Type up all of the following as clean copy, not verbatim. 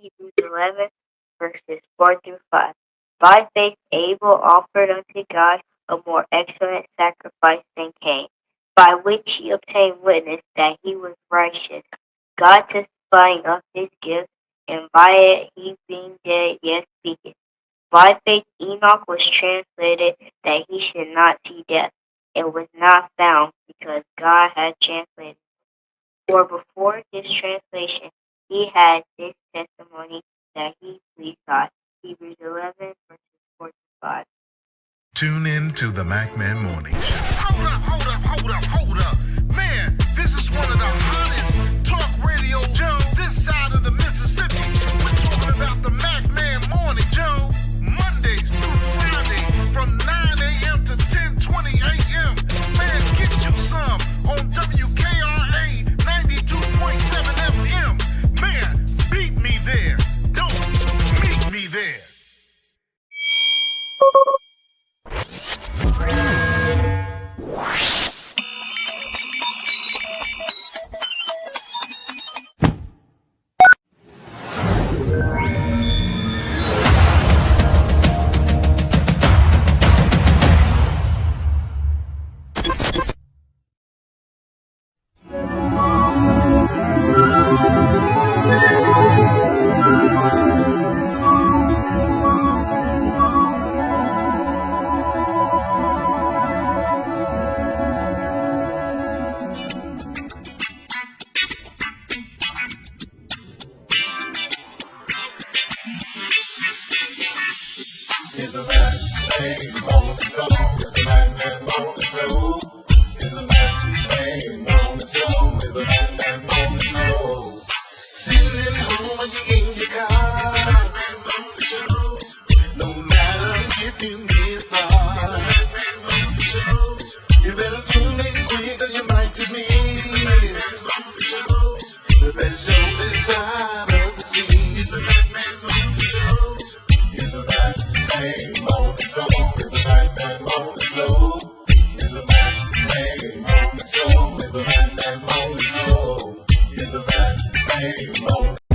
Hebrews 11, verses 4 through 5. By faith Abel offered unto God a more excellent sacrifice than Cain, by which he obtained witness that he was righteous, God testifying of his gift, and by it he being dead yet speaketh. By faith Enoch was translated that he should not see death, and was not found, because God had translated. For before his translation he had this testimony that he pleased God. Hebrews 11, verses 4 to 5. Tune in to the MacMan Morning Show. Hold up. Man, this is one of the hottest talk radio shows this side of the Mississippi. We're talking about the MacMan Morning Show, Mondays through Friday from 9 a.m. to 10:20 a.m. Man, get you some on WKRA 92.7 FM. Man, beat me there. Don't meet me there.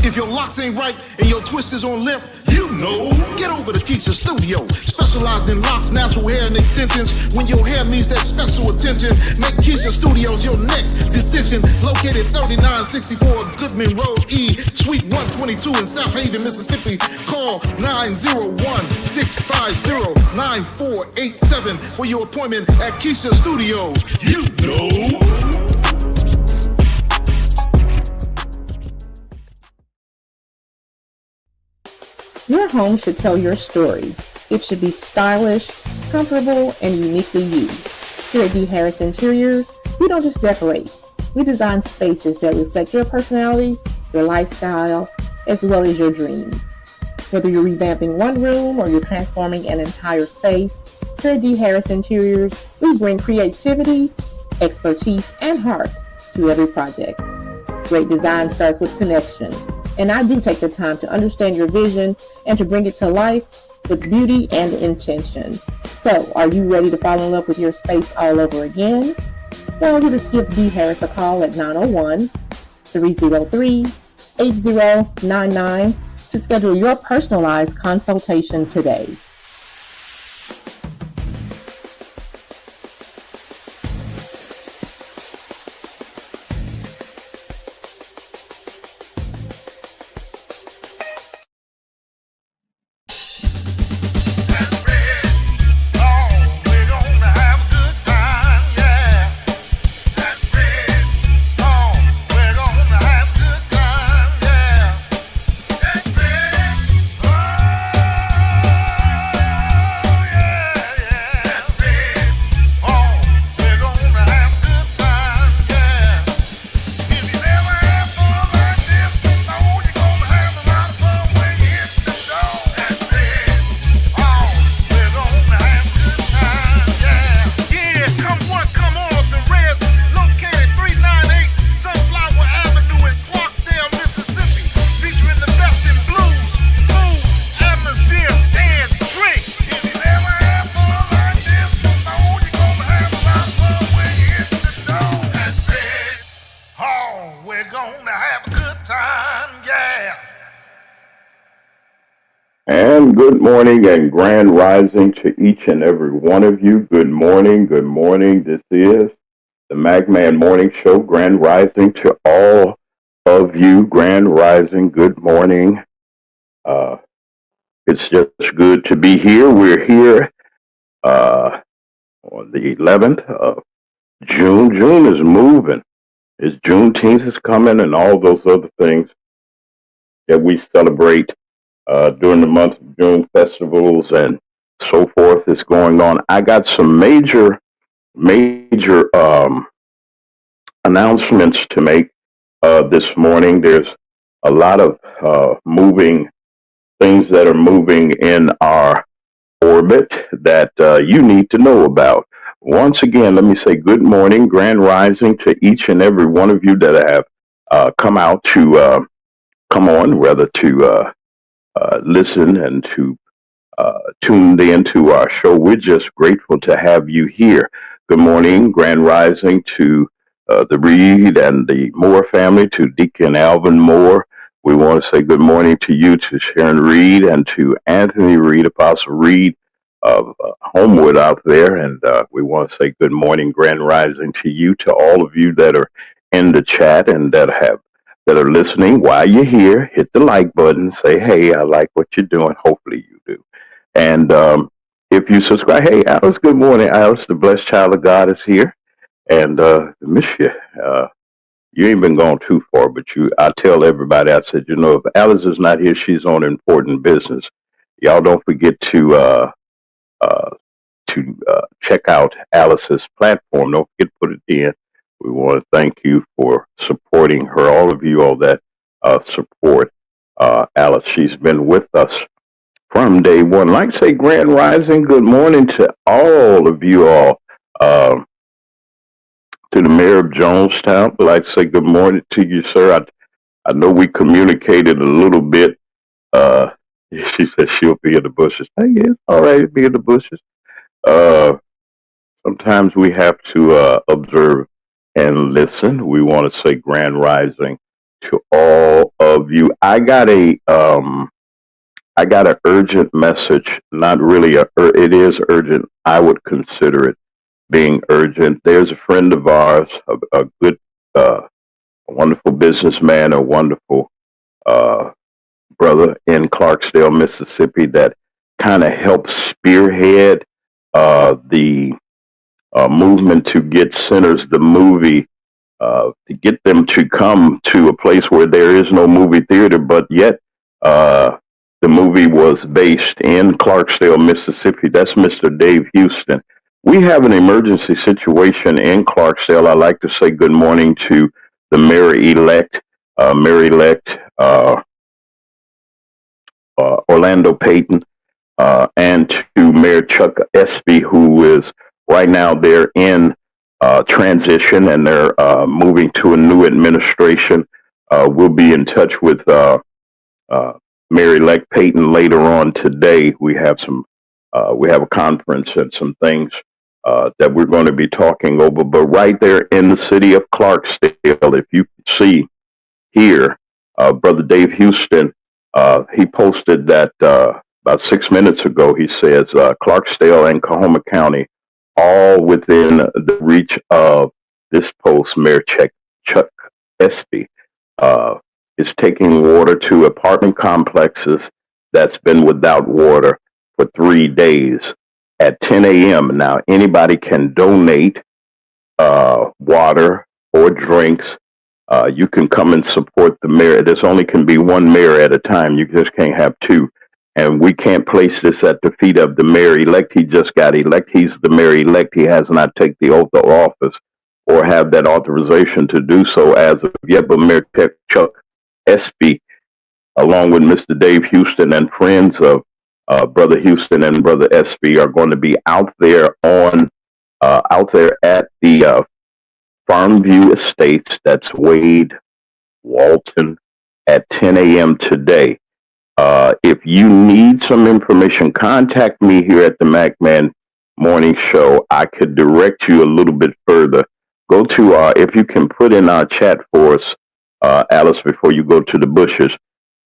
If your locks ain't right and your twist is on limp, you know, get over to Keisha Studio. Specialized in locks, natural hair, and extensions. When your hair needs that special attention, make Keisha Studios your next decision. Located 3964 Goodman Road E, Suite 122 in South Haven, Mississippi. Call 901-650-9487 for your appointment at Keisha Studios. You know. Your home should tell your story. It should be stylish, comfortable, and uniquely you. Here at D. Harris Interiors, we don't just decorate. We design spaces that reflect your personality, your lifestyle, as well as your dreams. Whether you're revamping one room or you're transforming an entire space, here at D. Harris Interiors, we bring creativity, expertise, and heart to every project. Great design starts with connection. And I do take the time to understand your vision and to bring it to life with beauty and intention. So, are you ready to fall in love with your space all over again? Well, just give D. Harris a call at 901-303-8099 to schedule your personalized consultation today. We're gonna have a good time, yeah. And good morning and grand rising to each and every one of you. Good morning. Good morning. This is the Magman Morning Show. Grand rising to all of you. Grand rising. Good morning. Uh, it's just good to be here. We're here uh, on the 11th of June. June is moving. It's Juneteenth is coming and all those other things that we celebrate during the month of June, festivals and so forth is going on. I got some major announcements to make this morning. There's a lot of moving things that are moving in our orbit that you need to know about. Once again, let me say good morning, grand rising to each and every one of you that have come out to come on, rather to listen and to tuned in to our show. We're just grateful to have you here. Good morning, grand rising to the Reed and the Moore family, to Deacon Alvin Moore. We want to say good morning to you, to Sharon Reed, and to Anthony Reed, Apostle Reed of Homewood out there. And we want to say good morning, grand rising to you, to all of you that are in the chat and that are listening. While you're here, hit the like button. Say, hey, I like what you're doing. Hopefully you do. And if you subscribe, hey, Alice, good morning. Alice, the blessed child of God is here. And miss you. You ain't been gone too far, but I tell everybody, I said, if Alice is not here, she's on important business. Y'all don't forget uh, to check out Alice's platform. Don't forget to put it in. We want to thank you for supporting her, all of you, all that support Alice. She's been with us from day one. Like I say, grand rising, good morning to all of you all. To the mayor of Jonestown, I'd like to say good morning to you, sir. I know we communicated a little bit. Uh, she said she'll be in the bushes. Hey, it's all right, be in the bushes. Uh, Sometimes we have to observe and listen. We want to say grand rising to all of you. I got an urgent message. Not really it is urgent. I would consider it being urgent. There's a friend of ours, a good, a wonderful businessman, a wonderful uh, brother in Clarksdale, Mississippi, that kind of helped spearhead the movement to get Sinners the movie, to get them to come to a place where there is no movie theater, but yet uh, the movie was based in Clarksdale, Mississippi. That's Mr. Dave Houston. We have an emergency situation in Clarksdale. I'd like to say good morning to the mayor-elect, Mayor-elect Orlando Payton, and to Mayor Chuck Espy, who is right now they're in transition and they're moving to a new administration. We'll be in touch with uh, Mayor-elect Payton later on today. We have a conference and some things that we're going to be talking over. But right there in the city of Clarksdale, if you can see here, Brother Dave Houston, he posted that about 6 minutes ago. He says Clarksdale and Coahoma County, all within the reach of this post, Mayor Chuck Espy, uh, is taking water to apartment complexes that's been without water for 3 days at 10 a.m. Now, anybody can donate water or drinks. You can come and support the mayor. There's only can be one mayor at a time. You just can't have two. And we can't place this at the feet of the mayor-elect. He just got elected. He's the mayor-elect. He has not taken the oath of office or have that authorization to do so as of yet. But Mayor Chuck Espy, along with Mr. Dave Houston and friends of Brother Houston and Brother Espy, are going to be out there at the Farmview Estates. That's Wade Walton at 10 a.m. today. If you need some information, contact me here at the MacMan Morning Show. I could direct you a little bit further. Go to if you can put in our chat for us, Alice, before you go to the bushes.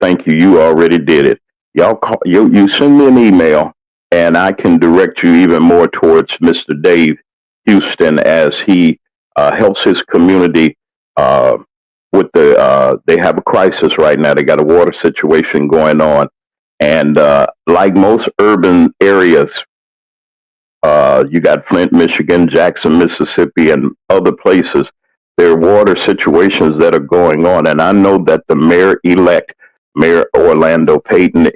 Thank you. You already did it. y'all call, you send me an email, and I can direct you even more towards Mr. Dave Houston as he helps his community with they have a crisis right now. They got a water situation going on, and like most urban areas, you got Flint, Michigan, Jackson, Mississippi, and other places. There are water situations that are going on, and I know that the mayor-elect, Mayor Orlando Payton,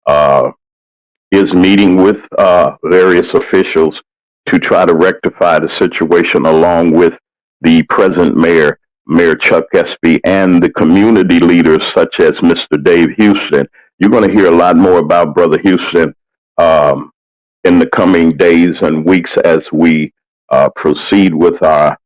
uh, is meeting with various officials to try to rectify the situation, along with the present mayor, Mayor Chuck Espy, and the community leaders such as Mr. Dave Houston. You're going to hear a lot more about Brother Houston um, in the coming days and weeks as we proceed with our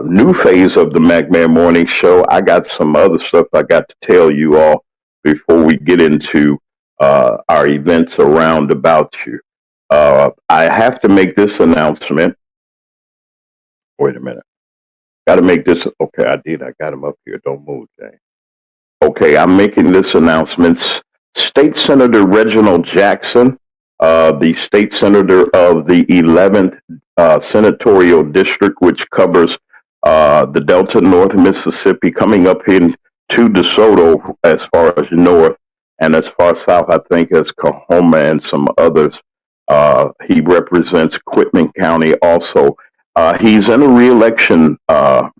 new phase of the McMahon Morning Show. I got some other stuff I got to tell you all before we get into our events around about you. I have to make this announcement. Wait a minute. Got to make this. Okay, I did. I got him up here. Don't move, Jane. Okay, I'm making this announcement. State Senator Reginald Jackson, the state senator of the 11th senatorial district, which covers the Delta, North Mississippi, coming up into DeSoto as far as north, and as far south, I think, as Coahoma and some others. He represents Quitman County also. He's in a reelection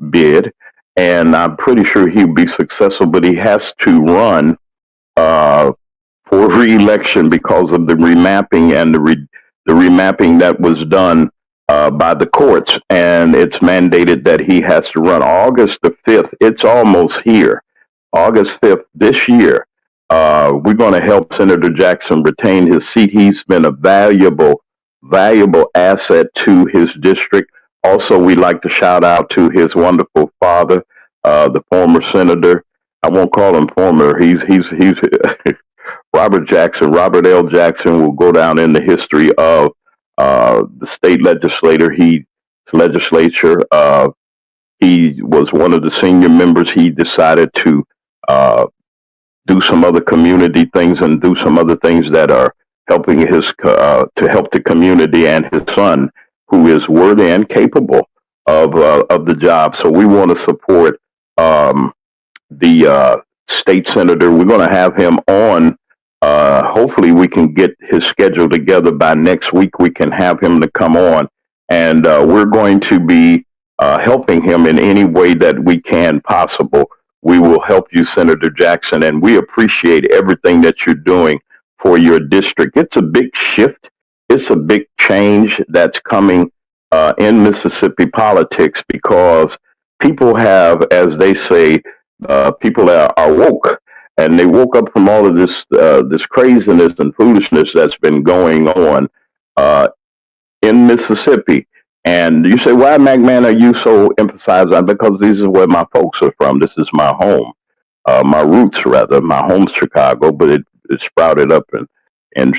bid, and I'm pretty sure he'll be successful, but he has to run uh, for re-election because of the remapping and the remapping that was done by the courts, and it's mandated that he has to run August the 5th. It's almost here. August 5th this year. We're going to help Senator Jackson retain his seat. He's been a valuable asset to his district. Also, we'd like to shout out to his wonderful father, the former senator. I won't call him former. He's Robert Jackson. Robert L. Jackson will go down in the history of the state legislature. He was one of the senior members. He decided to uh, do some other community things and do some other things that are helping to help the community, and his son, who is worthy and capable of the job. So we want to support the state senator. We're going to have him on. Hopefully, we can get his schedule together by next week. We can have him to come on, and we're going to be helping him in any way that we can possible. We will help you, Senator Jackson, and we appreciate everything that you're doing for your district. It's a big shift. It's a big change that's coming in Mississippi politics, because people have, as they say, people are woke, and they woke up from all of this craziness and foolishness that's been going on in Mississippi. And you say, why, McMahon, are you so emphasized on? Because this is where my folks are from. This is my home, my roots rather. My home's Chicago, but it sprouted up and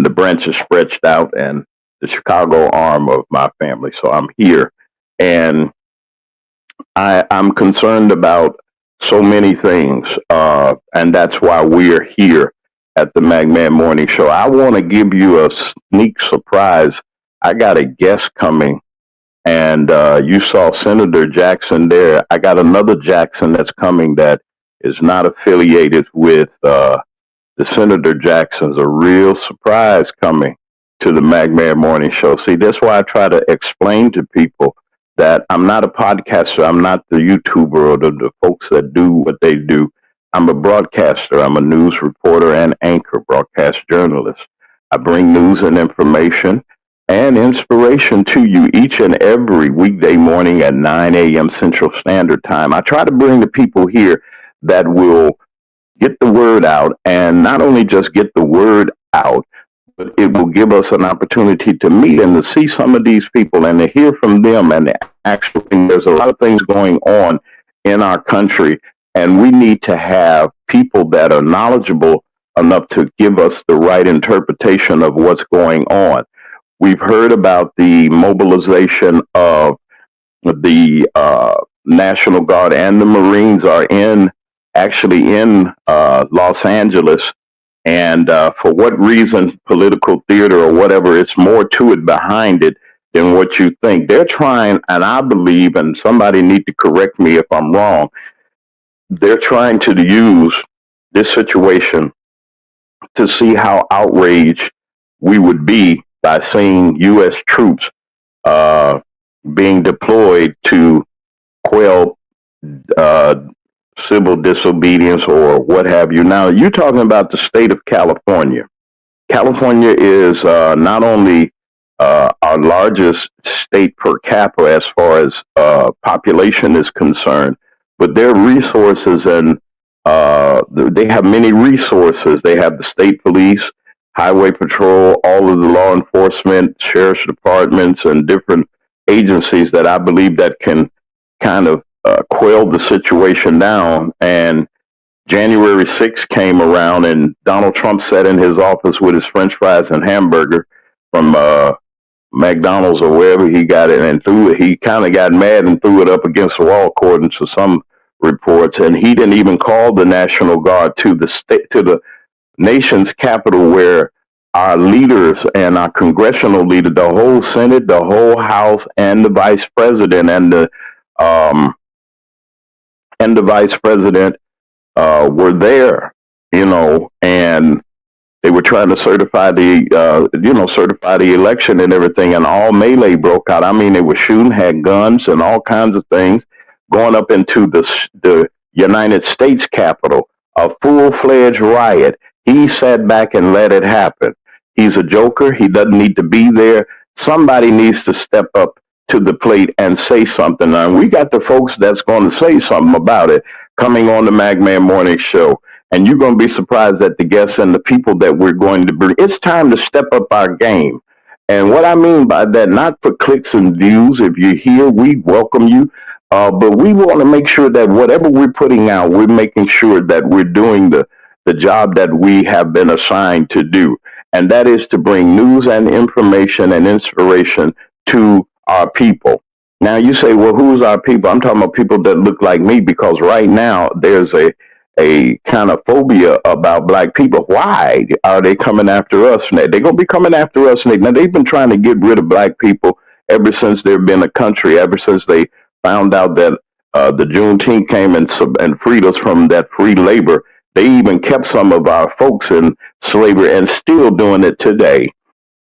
the branches stretched out, and the Chicago arm of my family. So I'm here, and I'm concerned about so many things, and that's why we're here at the McMahon Morning Show. I want to give you a sneak surprise. I got a guest coming, and you saw Senator Jackson there. I got another Jackson that's coming that is not affiliated with the Senator Jackson's. A real surprise coming to the McMahon Morning Show. See, that's why I try to explain to people that I'm not a podcaster. I'm not the YouTuber or the folks that do what they do. I'm a broadcaster. I'm a news reporter and anchor, broadcast journalist. I bring news and information and inspiration to you each and every weekday morning at 9 a.m. Central Standard Time. I try to bring the people here that will get the word out, and not only just get the word out, but it will give us an opportunity to meet and to see some of these people and to hear from them. And actually, there's a lot of things going on in our country, and we need to have people that are knowledgeable enough to give us the right interpretation of what's going on. We've heard about the mobilization of the National Guard, and the Marines are actually in Los Angeles, And for what reason, political theater or whatever, it's more to it behind it than what you think. They're trying, and I believe, and somebody need to correct me if I'm wrong, they're trying to use this situation to see how outraged we would be by seeing U.S. troops uh, being deployed to quell uh, civil disobedience or what have you. Now, you're talking about the state of California. California is not only our largest state per capita as far as population is concerned, but their resources and they have many resources. They have the state police, highway patrol, all of the law enforcement, sheriff's departments, and different agencies that I believe that can kind of quell the situation down. And January 6th came around, and Donald Trump sat in his office with his French fries and hamburger from McDonald's or wherever he got it, and threw it. He kind of got mad and threw it up against the wall, according to some reports. And he didn't even call the National Guard to the state, to the nation's capital, where our leaders and our congressional leader, the whole Senate, the whole House, and the Vice President, um, and the Vice President were there, and they were trying to certify the election and everything, and all melee broke out. I mean, they were shooting, had guns, and all kinds of things going up into the United States Capitol, a full-fledged riot. He sat back and let it happen. He's a joker. He doesn't need to be there. Somebody needs to step up to the plate and say something. And we got the folks that's going to say something about it coming on the Magman Morning Show. And you're going to be surprised at the guests and the people that we're going to bring. It's time to step up our game. And what I mean by that, not for clicks and views. If you're here, we welcome you. But we want to make sure that whatever we're putting out, we're making sure that we're doing the job that we have been assigned to do. And that is to bring news and information and inspiration to our people. Now you say, well, who's our people? I'm talking about people that look like me, because right now there's a kind of phobia about black people. Why are they coming after us? They're going to be coming after us. Now, they've been trying to get rid of black people ever since they've been a country, ever since they found out that the Juneteenth came and freed us from that free labor. They even kept some of our folks in slavery and still doing it today.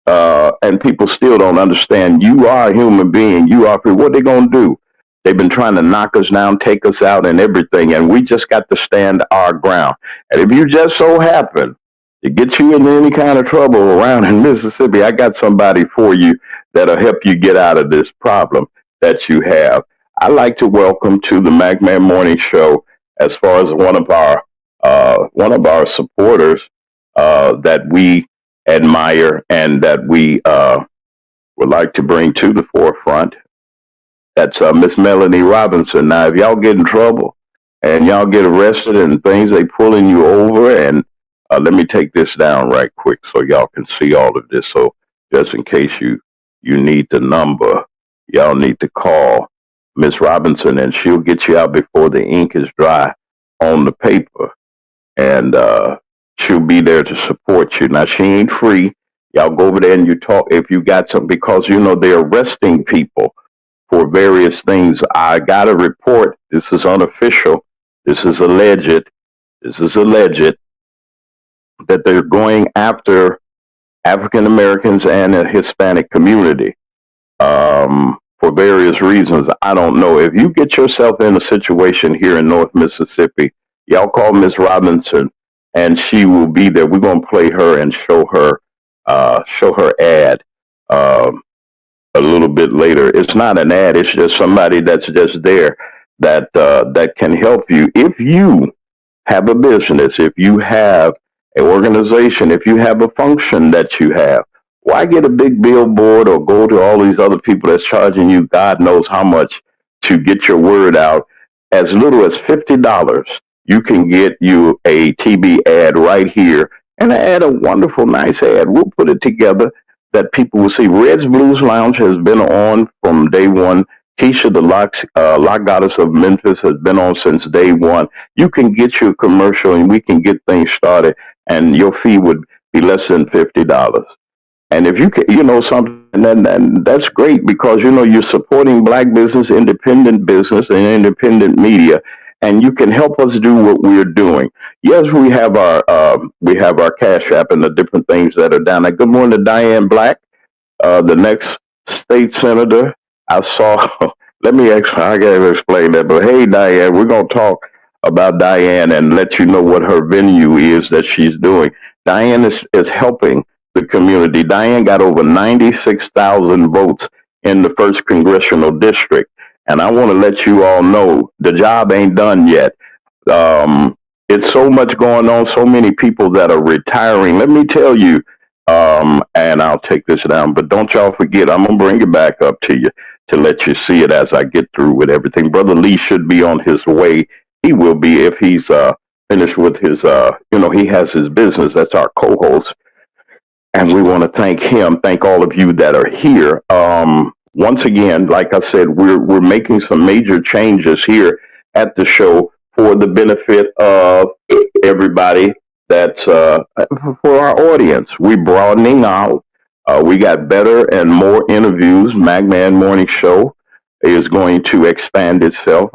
And people still don't understand. You are a human being. You are free. What are they going to do? They've been trying to knock us down, take us out, and everything. And we just got to stand our ground. And if you just so happen to get you into any kind of trouble around in Mississippi, I got somebody for you that'll help you get out of this problem that you have. I'd like to welcome to the Magman Morning Show, as far as one of our supporters that we admire and that we would like to bring to the forefront. That's Miss Melanie Robinson. Now, if y'all get in trouble and y'all get arrested and things, they pulling you over, and let me take this down right quick so y'all can see all of this. So just in case you need the number, y'all need to call Miss Robinson, and she'll get you out before the ink is dry on the paper, and she'll be there to support you. Now, she ain't free. Y'all go over there and you talk if you got something, because they're arresting people for various things. I got a report. This is unofficial. This is alleged that they're going after African Americans and the Hispanic community for various reasons. I don't know. If you get yourself in a situation here in North Mississippi, y'all call Miss Robinson, and she will be there. We're going to play her and show her ad a little bit later. It's not an ad. It's just somebody that's just there that can help you. If you have a business, if you have an organization, if you have a function that you have, why get a big billboard or go to all these other people that's charging you God knows how much to get your word out? As little as $50, you can get you a TV ad right here, and add a wonderful, nice ad. We'll put it together that people will see. Red's Blues Lounge has been on from day one. Keisha, the Lock Goddess of Memphis, has been on since day one. You can get your commercial, and we can get things started. and your fee would be less than $50. And if you can, something, and that's great because you're supporting black business, and independent media, and you can help us do what we're doing. Yes, we have our Cash App and the different things that are down there. Good morning to Diane Black, the next state senator. I saw. Let me. I gotta explain that. But hey, Diane, we're gonna talk about Diane and let you know what her venue is that she's doing. Diane is helping the community. Diane got over 96,000 votes in the first congressional district, and I want to let you all know the job ain't done yet. um, it's so much going on, so many people that are retiring. Let me tell you, and I'll take this down, but don't y'all forget, I'm going to bring it back up to you to let you see it as I get through with everything. Brother Lee should be on his way. He will be if he's finished with his, he has his business. That's our co host, and we want to thank him. Thank all of you that are here. Once again, like I said, we're making some major changes here at the show for the benefit of everybody. That's for our audience. We're broadening out. We got better and more interviews. Magman Morning Show is going to expand itself.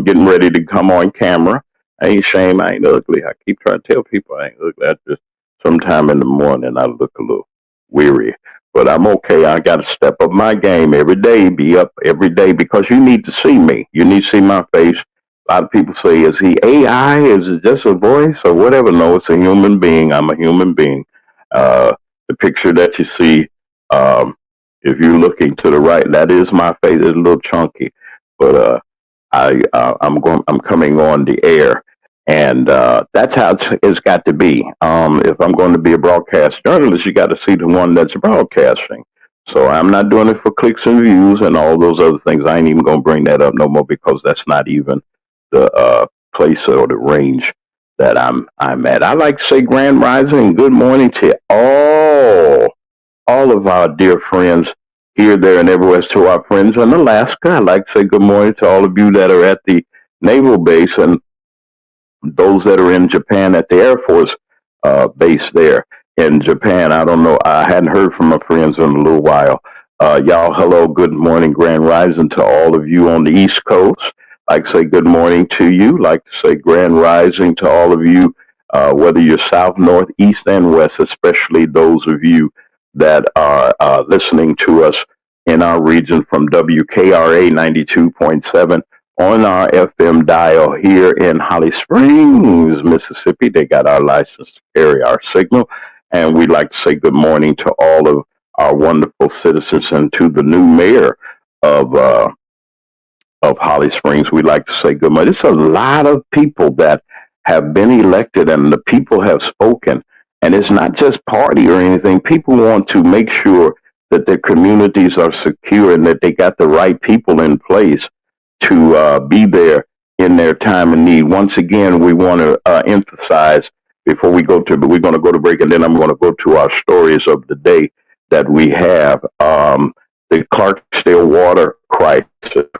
Getting ready to come on camera. I ain't shame. I ain't ugly. I keep trying to tell people I ain't ugly. I just sometime in the morning I look a little weary, but I'm okay. I got to step up my game every day, be up every day because you need to see me. You need to see my face. A lot of people say, is he AI? Is it just a voice or whatever? No, it's a human being. I'm a human being. The picture that you see, um, if you're looking to the right, that is my face. It's a little chunky, but I'm coming on the air, and that's how it's got to be. If I'm going to be a broadcast journalist, you got to see the one that's broadcasting. So I'm not doing it for clicks and views and all those other things. I ain't even going to bring that up no more because that's not even the place or the range that I'm at. I like to say grand rising and good morning to all of our dear friends here, there, and everywhere. To our friends in Alaska, I'd like to say good morning to all of you that are at the naval base and those that are in Japan at the Air Force base there in Japan. I don't know. I hadn't heard from my friends in a little while. Y'all, hello, good morning, grand rising to all of you on the East Coast. Like to say good morning to you. Like to say grand rising to all of you, whether you're south, north, east, and west, especially those of you that are listening to us in our region from WKRA 92.7 on our FM dial here in Holly Springs, Mississippi. They got our license to carry our signal. And we'd like to say good morning to all of our wonderful citizens and to the new mayor of uh, of Holly Springs. We'd like to say good morning. It's a lot of people that have been elected and the people have spoken. And it's not just party or anything. People want to make sure that their communities are secure and that they got the right people in place to be there in their time of need. Once again, we want to emphasize before we go to, but we're going to go to break and then I'm going to go to our stories of the day that we have. The Clarksdale water crisis.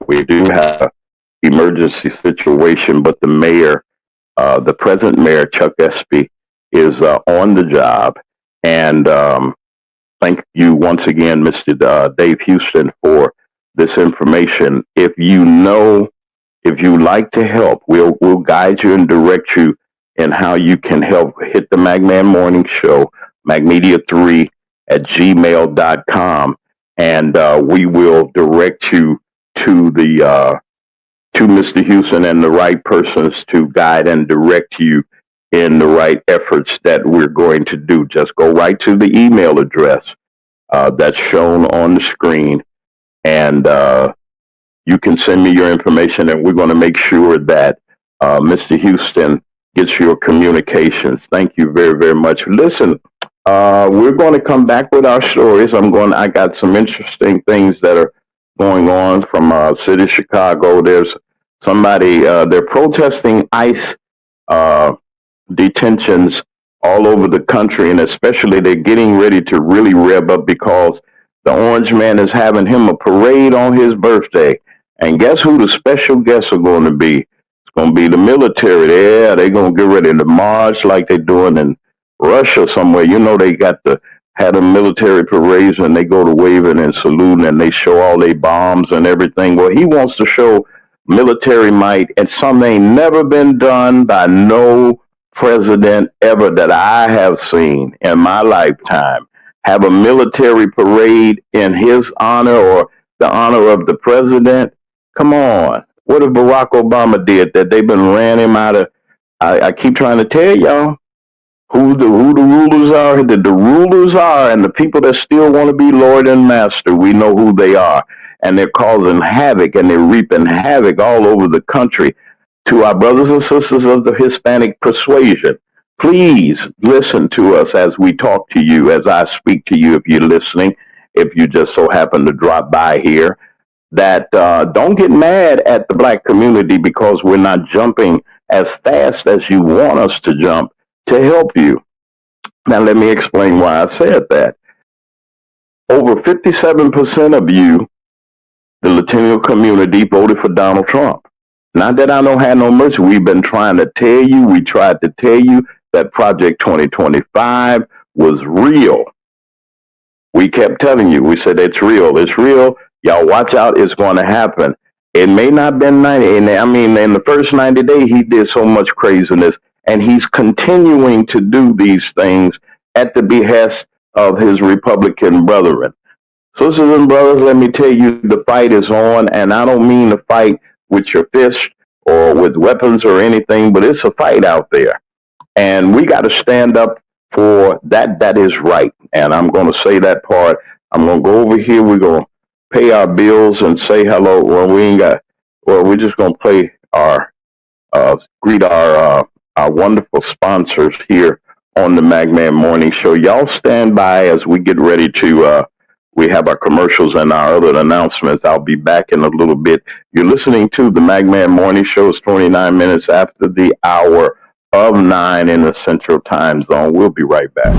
We do have emergency situation, but the mayor, the present mayor, Chuck Espy, is on the job. And thank you once again, Mr. Dave Houston, for this information. If you like to help, we'll guide you and direct you in how you can help. Hit the Magman Morning Show, magmedia3 at gmail.com, and we will direct you to the to Mr. Houston and the right persons to guide and direct you in the right efforts that we're going to do. Just go right to the email address that's shown on the screen, and you can send me your information, and we're going to make sure that Mr. Houston gets your communications. Thank you very, very much. Listen, we're going to come back with our stories. I got some interesting things that are going on from city of Chicago. There's somebody, they're protesting ICE detentions all over the country, and especially they're getting ready to really rev up because the Orange Man is having him a parade on his birthday. And guess who the special guests are going to be? It's going to be the military. Yeah, they're going to get ready to march like they're doing in Russia somewhere. You know, they got the had a military parades and they go to waving and saluting and they show all their bombs and everything. Well, he wants to show military might and something ain't never been done by no president ever that I have seen in my lifetime. Have a military parade in his honor or the honor of the president. Come on. What if Barack Obama did that? They've been ran him out of. I keep trying to tell y'all who the rulers are, that the rulers are, and the people that still want to be Lord and Master. We know who they are, and they're causing havoc and they're reaping havoc all over the country. To our brothers and sisters of the Hispanic persuasion, please listen to us as we talk to you, as I speak to you. If you're listening, if you just so happen to drop by here, that don't get mad at the black community because we're not jumping as fast as you want us to jump to help you. Now, let me explain why I said that. Over 57% of you, the Latino community, voted for Donald Trump. Not that I don't have no mercy. We've been trying to tell you, we tried to tell you that Project 2025 was real. We kept telling you, we said, it's real, it's real. Y'all watch out, it's going to happen. It may not have been 90. And I mean, in the first 90 days, he did so much craziness, and he's continuing to do these things at the behest of his Republican brethren. Sisters and brothers, let me tell you, the fight is on, and I don't mean to fight with your fist or with weapons or anything, but it's a fight out there. And we got to stand up for that. That is right. And I'm going to say that part. I'm going to go over here. We're going to pay our bills and say hello. Well, we're just going to play greet our wonderful sponsors here on the Magman Morning Show. Y'all stand by as we get ready to, we have our commercials and our other announcements. I'll be back in a little bit. You're listening to the Magman Morning Show. It's 29 minutes after the hour of 9 in the Central Time Zone. We'll be right back.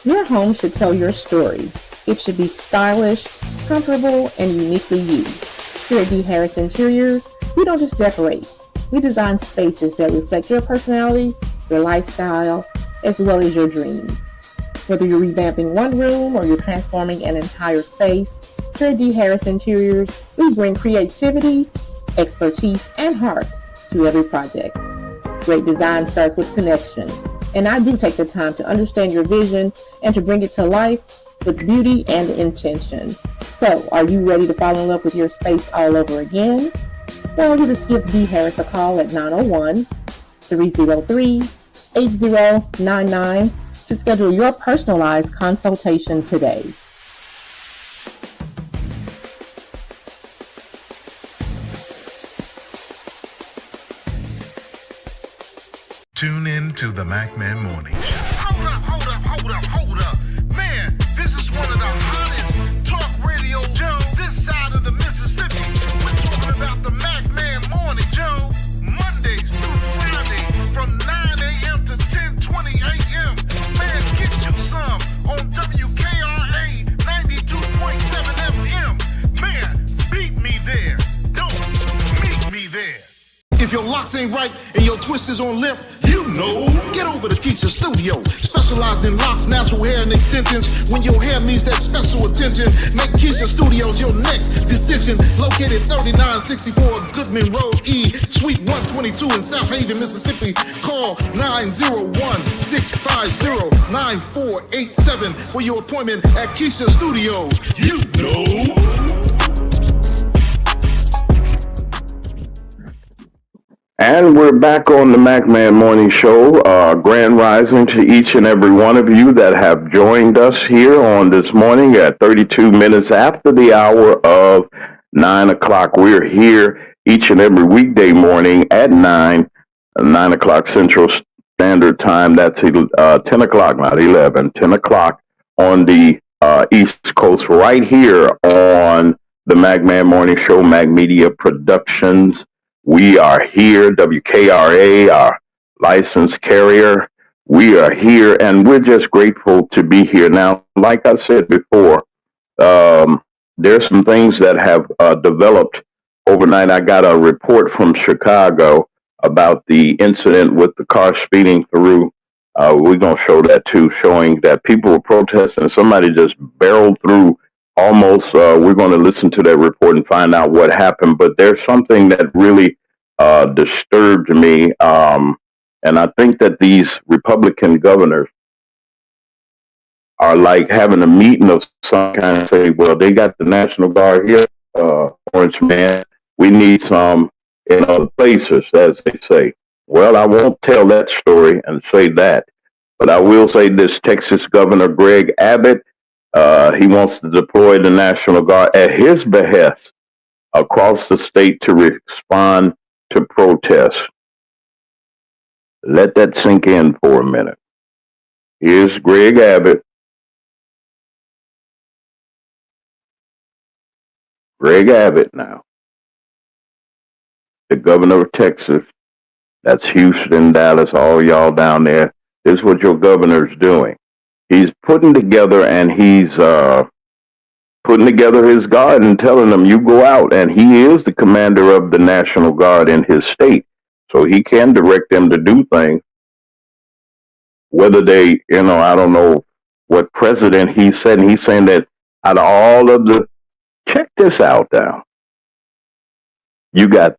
Your home should tell your story. It should be stylish, comfortable, and uniquely you. Here at D. Harris Interiors, we don't just decorate. We design spaces that reflect your personality, your lifestyle, as well as your dreams. Whether you're revamping one room or you're transforming an entire space, here at D. Harris Interiors, we bring creativity, expertise, and heart to every project. Great design starts with connection. And I do take the time to understand your vision and to bring it to life with beauty and intention. So, are you ready to fall in love with your space all over again? Well, you just give D. Harris a call at 901-303-8099 to schedule your personalized consultation today. Tune in to the Macman Morning Show. Hold up. Man, this is one of the hottest talk radio shows this side of the Mississippi. We're talking about the Macman Morning Show, Mondays through Friday from 9 a.m. to 10:20 a.m. Man, get you some on WKRA 92.7 FM. Man, beat me there. Don't meet me there. If your locks ain't right and your twist is on limp, you know, get over to Keisha Studio. Specialized in locks, natural hair, and extensions. When your hair needs that special attention, make Keisha Studios your next decision. Located 3964 Goodman Road E, Suite 122 in South Haven, Mississippi. Call 901-650-9487 for your appointment at Keisha Studios. You know. And we're back on the MacMan Morning Show. Grand rising to each and every one of you that have joined us here on this morning at 32 minutes after the hour of 9 o'clock. We're here each and every weekday morning at 9 o'clock Central Standard Time. That's 10 o'clock, not 11, 10 o'clock on the East Coast, right here on the MacMan Morning Show, Mag Media Productions. We are here, WKRA, our licensed carrier. We are here, and we're just grateful to be here. Now, like I said before, there's some things that have developed overnight. I got a report from Chicago about the incident with the car speeding through. We're going to show that too, showing that people were protesting. Somebody just barreled through almost. We're going to listen to that report and find out what happened. But there's something that really disturbed me. And I think that these Republican governors are like having a meeting of some kind and say, well, they got the National Guard here, Orange Man. We need some in other places, as they say. Well, I won't tell that story and say that, but I will say this: Texas Governor Greg Abbott, he wants to deploy the National Guard at his behest across the state to respond to protests. Let that sink in for a minute. Here's Greg Abbott. Greg Abbott now, the governor of Texas. That's Houston, Dallas, all y'all down there. This is what your governor's doing. He's putting together and he's putting together his guard and telling them, you go out. And he is the commander of the National Guard in his state. So he can direct them to do things. Whether they, I don't know what president he's saying. He's saying that out of all of the, check this out now. You got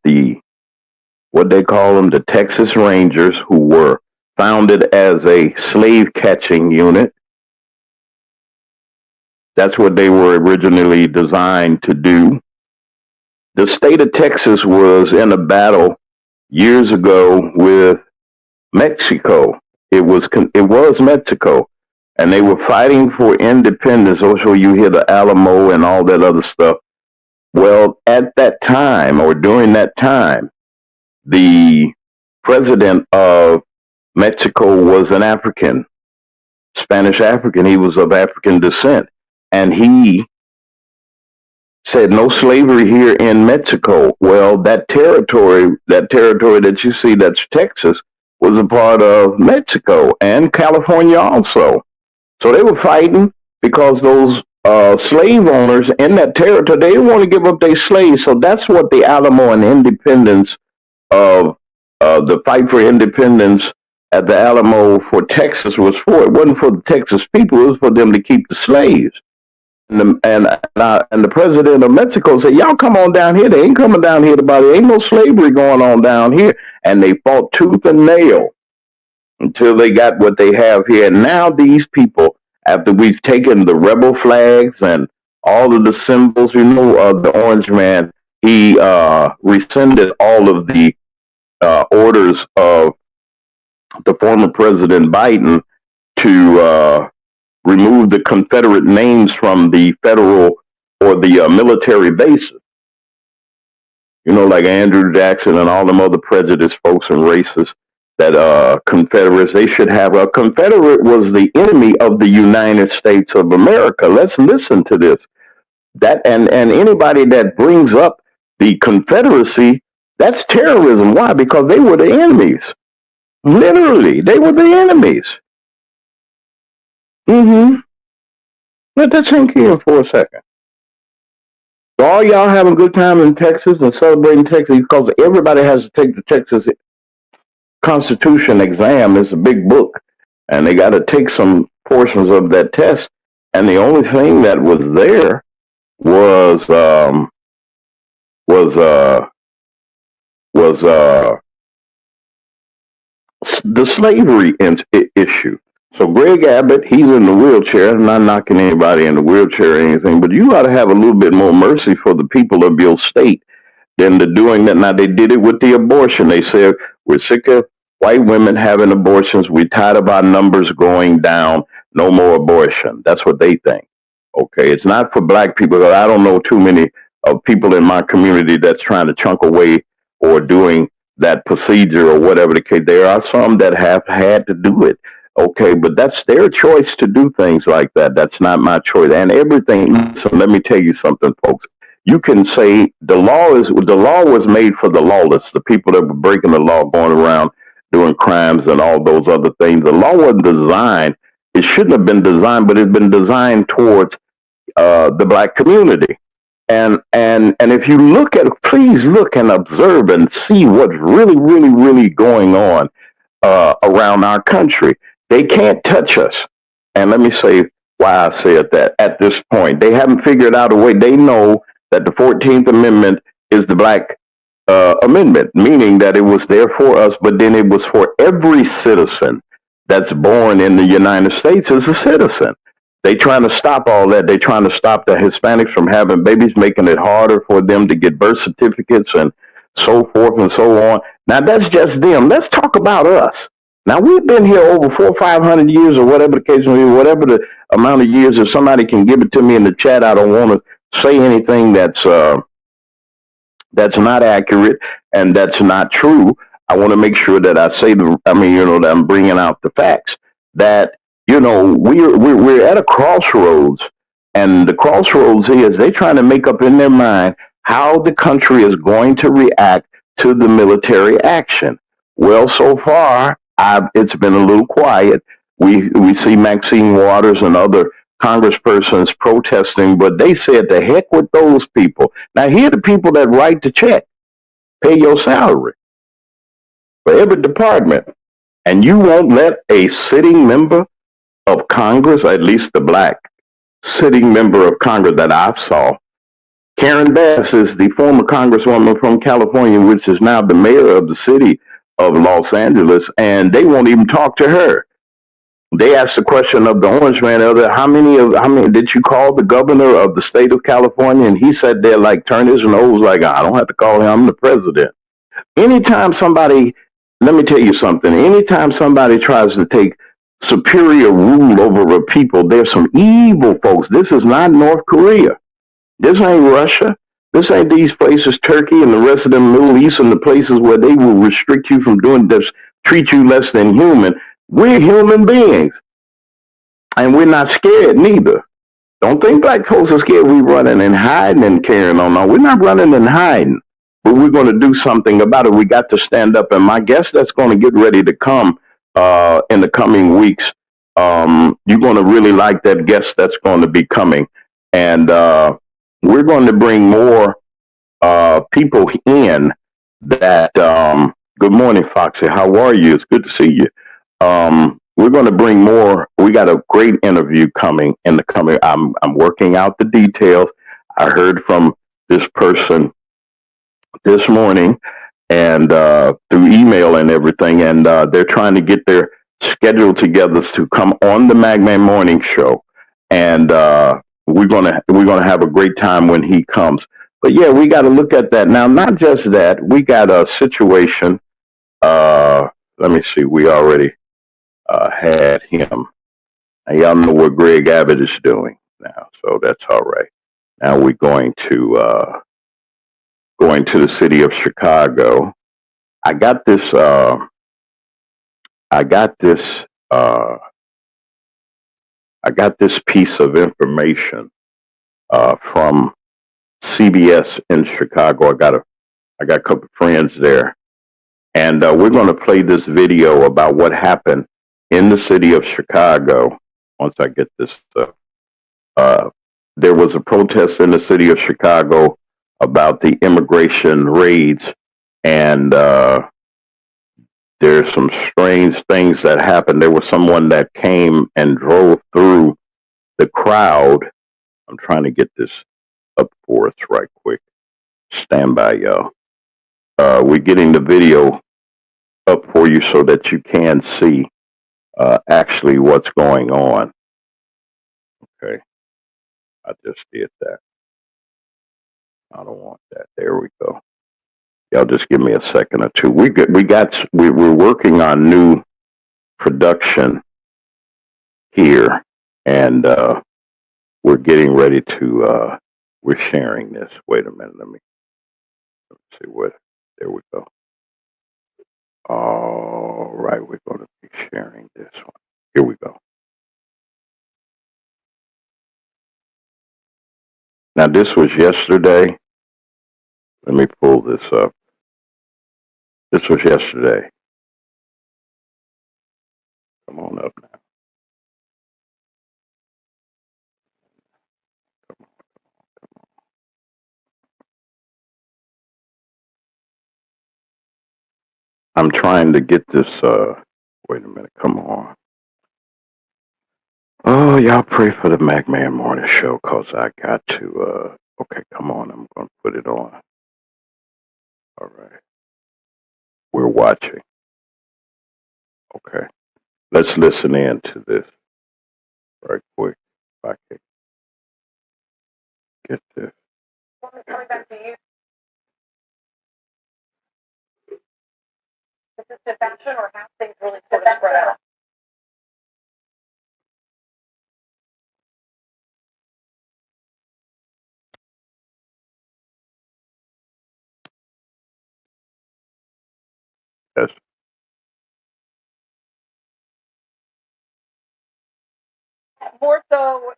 what they call them, the Texas Rangers, who were founded as a slave catching unit. That's what they were originally designed to do. The state of Texas was in a battle years ago with Mexico. It was Mexico, and they were fighting for independence. Also, you hear the Alamo and all that other stuff. Well, at that time, or during that time, the president of Mexico was an African, Spanish African. He was of African descent. And he said no slavery here in Mexico. Well, that territory that you see, that's Texas, was a part of Mexico and California also. So they were fighting because those slave owners in that territory, they didn't want to give up their slaves. So that's what the Alamo and independence of the fight for independence at the Alamo for Texas was for. It wasn't for the Texas people. It was for them to keep the slaves. And the president of Mexico said, y'all come on down here. They ain't coming down here to buy. There ain't no slavery going on down here. And they fought tooth and nail until they got what they have here. And now these people, after we've taken the rebel flags and all of the symbols, the Orange Man, he rescinded all of the orders of the former President Biden to remove the Confederate names from the federal or the military bases. Like Andrew Jackson and all them other prejudiced folks and racists that Confederates, they should have. A Confederate was the enemy of the United States of America. Let's listen to this. That and anybody that brings up the Confederacy, that's terrorism. Why? Because they were the enemies. Literally, they were the enemies. Let that sink in for a second. So all y'all having a good time in Texas and celebrating Texas, because everybody has to take the Texas Constitution exam. It's a big book, and they got to take some portions of that test. And the only thing that was there was the slavery issue. So Greg Abbott, he's in the wheelchair. I'm not knocking anybody in the wheelchair or anything, but you got to have a little bit more mercy for the people of your state Then the doing that now they did it with the abortion. They said we're sick of white women having abortions. We're tired of our numbers going down. No more abortion. That's what they think. Okay, it's not for black people. I don't know too many of people in my community that's trying to chunk away or doing that procedure or whatever the case. There are some that have had to do it. Okay, but that's their choice to do things like that. That's not my choice. And everything. Listen, let me tell you something, folks. You can say the law was made for the lawless, the people that were breaking the law, going around doing crimes and all those other things. The law wasn't designed. It shouldn't have been designed, but it's been designed towards the black community. And if you look at, please look and observe and see what's really, really, really going on around our country. They can't touch us. And let me say why I said that at this point. They haven't figured out a way. They know that the 14th Amendment is the black amendment, meaning that it was there for us, but then it was for every citizen that's born in the United States as a citizen. They trying to stop all that. They trying to stop the Hispanics from having babies, making it harder for them to get birth certificates and so forth and so on. Now that's just them. Let's talk about us. Now we've been here over 400 or 500 years, or whatever the case may be, whatever the amount of years. If somebody can give it to me in the chat, I don't want to say anything that's not accurate and that's not true. I want to make sure that I say that I'm bringing out the facts. That we're at a crossroads, and the crossroads is they're trying to make up in their mind how the country is going to react to the military action. Well, so far, it's been a little quiet. We see Maxine Waters and other congresspersons protesting, but they said the heck with those people. Now, here are the people that write the check, pay your salary for every department, and you won't let a sitting member of Congress, at least the black sitting member of Congress that I saw. Karen Bass is the former congresswoman from California, which is now the mayor of the city of Los Angeles, and they won't even talk to her. They asked the question of the orange man, how many did you call the governor of the state of California? And he sat there like turned his nose like, I don't have to call him, I'm the president. Anytime somebody, let me tell you something, anytime somebody tries to take superior rule over a people, there's some evil folks. This is not North Korea. This ain't Russia. This ain't these places, Turkey and the rest of the Middle East and the places where they will restrict you from doing this, treat you less than human. We're human beings. And we're not scared neither. Don't think black folks are scared. We running and hiding and carrying on. No, we're not running and hiding. But we're going to do something about it. We got to stand up. And my guest that's going to get ready to come in the coming weeks, you're going to really like that guest that's going to be coming. And we're going to bring more people in that, good morning, Foxy. How are you? It's good to see you. We're going to bring more. We got a great interview coming in the coming. I'm working out the details. I heard from this person this morning and through email and everything, and they're trying to get their schedule together to come on the Magman Morning Show, and we're gonna have a great time when he comes. But yeah, we got to look at that now. Not just that, we got a situation. Let me see. We already had him. And y'all know what Greg Abbott is doing now, so that's all right. Now we're going to the city of Chicago. I got this piece of information from CBS in Chicago. I got a couple of friends there, and we're going to play this video about what happened in the city of Chicago. Once I get this stuff, there was a protest in the city of Chicago about the immigration raids, and there's some strange things that happened. There was someone that came and drove through the crowd. I'm trying to get this up for us right quick. Stand by, y'all. We're getting the video up for you so that you can see actually what's going on. Okay. I just did that. I don't want that. There we go. Y'all just give me a second or two. We're working on new production here, and we're getting ready to. We're sharing this. Wait a minute. Let me see what. There we go. All right, we're going to be sharing this one. Here we go. Now, this was yesterday. Let me pull this up. This was yesterday. Come on up now. I'm trying to get this. Wait a minute. Come on. Oh, y'all pray for the MacMan Morning Show, cause I got to. Okay, come on. I'm going to put it on. All right. We're watching. Okay. Let's listen in to this right quick. If I can get this. Coming back to you. Is this the fashion or have things really sort of spread out? Yes. More so.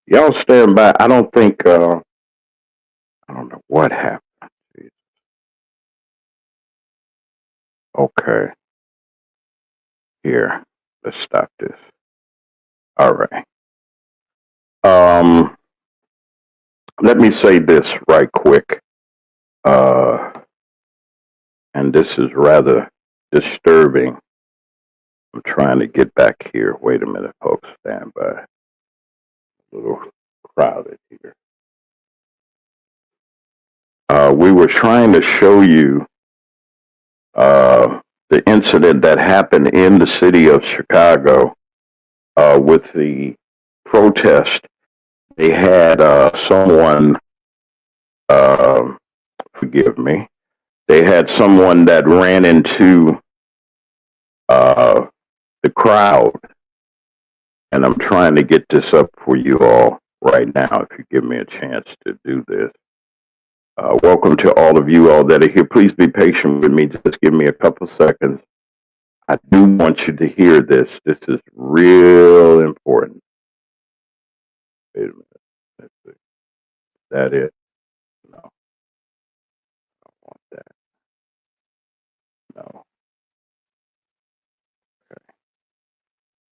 Y'all stand by. I don't think. I don't know what happened. Okay. Here. Let's stop this. All right. Let me say this right quick. And this is rather disturbing. I'm trying to get back here. Wait a minute, folks. Stand by. A little crowded here. We were trying to show you the incident that happened in the city of Chicago with the protest. They had someone, forgive me, they had someone that ran into the crowd. And I'm trying to get this up for you all right now, if you give me a chance to do this. Welcome to all of you all that are here. Please be patient with me. Just give me a couple seconds. I do want you to hear this. This is real important. Wait a minute. Let's see. Is that it? No. I don't want that. No.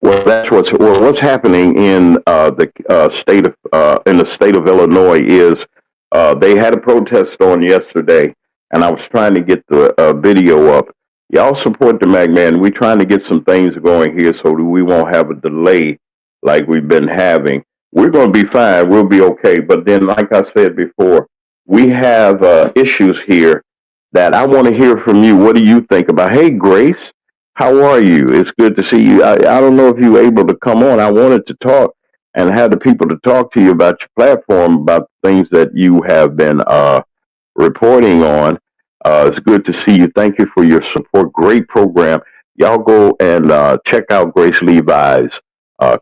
Well, that's what's happening in the state of Illinois is they had a protest on yesterday, and I was trying to get the video up. Y'all support the MacMan. We're trying to get some things going here so that we won't have a delay like we've been having. We're going to be fine. We'll be okay. But then, like I said before, we have issues here that I want to hear from you. What do you think about? Hey, Grace. How are you? It's good to see you. I don't know if you were able to come on. I wanted to talk and have the people to talk to you about your platform, about things that you have been reporting on. It's good to see you. Thank you for your support. Great program. Y'all go and check out Grace Levi's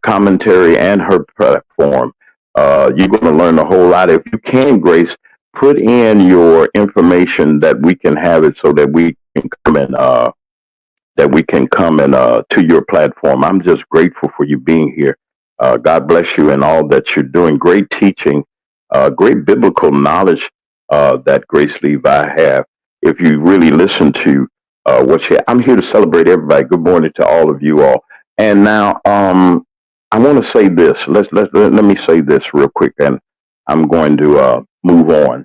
commentary and her platform. You're going to learn a whole lot. If you can, Grace, put in your information that we can have it so that we can come and to your platform. I'm just grateful for you being here. God bless you and all that you're doing. Great teaching, great biblical knowledge that Grace Levi have. If you really listen to I'm here to celebrate everybody. Good morning to all of you all. And now, I want to say this. Let me say this real quick, and I'm going to move on.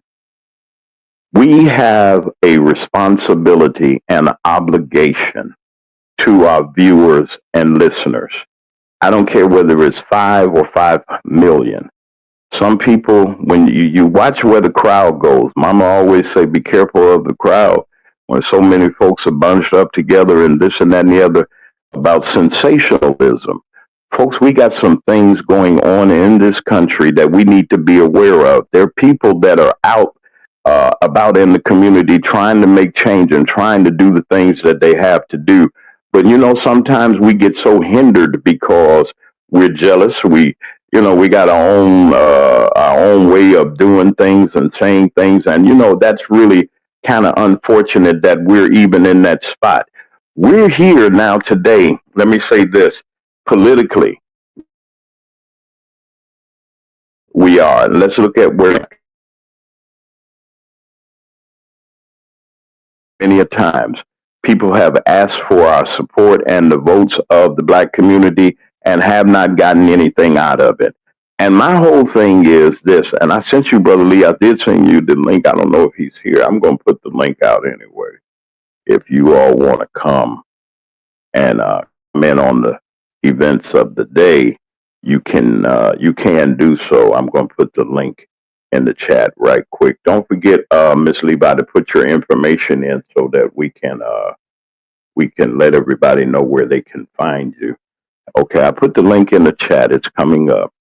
We have a responsibility and obligation to our viewers and listeners. I don't care whether it's 5 or 5 million. Some people, when you watch where the crowd goes, Mama always say, be careful of the crowd. When so many folks are bunched up together and this and that and the other about sensationalism. Folks, we got some things going on in this country that we need to be aware of. There are people that are out about in the community trying to make change and trying to do the things that they have to do. But sometimes we get so hindered because we're jealous. We got our own way of doing things and saying things, and that's really kind of unfortunate that we're even in that spot. We're here now today. Let me say this politically. We are. Let's look at where many a times people have asked for our support and the votes of the black community and have not gotten anything out of it. And my whole thing is this, and I sent you, Brother Lee, I did send you the link. I don't know if he's here. I'm going to put the link out anyway. If you all want to come and comment on the events of the day, you can do so. I'm going to put the link in the chat right quick. Don't forget, Miss Levi, to put your information in so that we can let everybody know where they can find you. Okay, I put the link in the chat. It's coming up.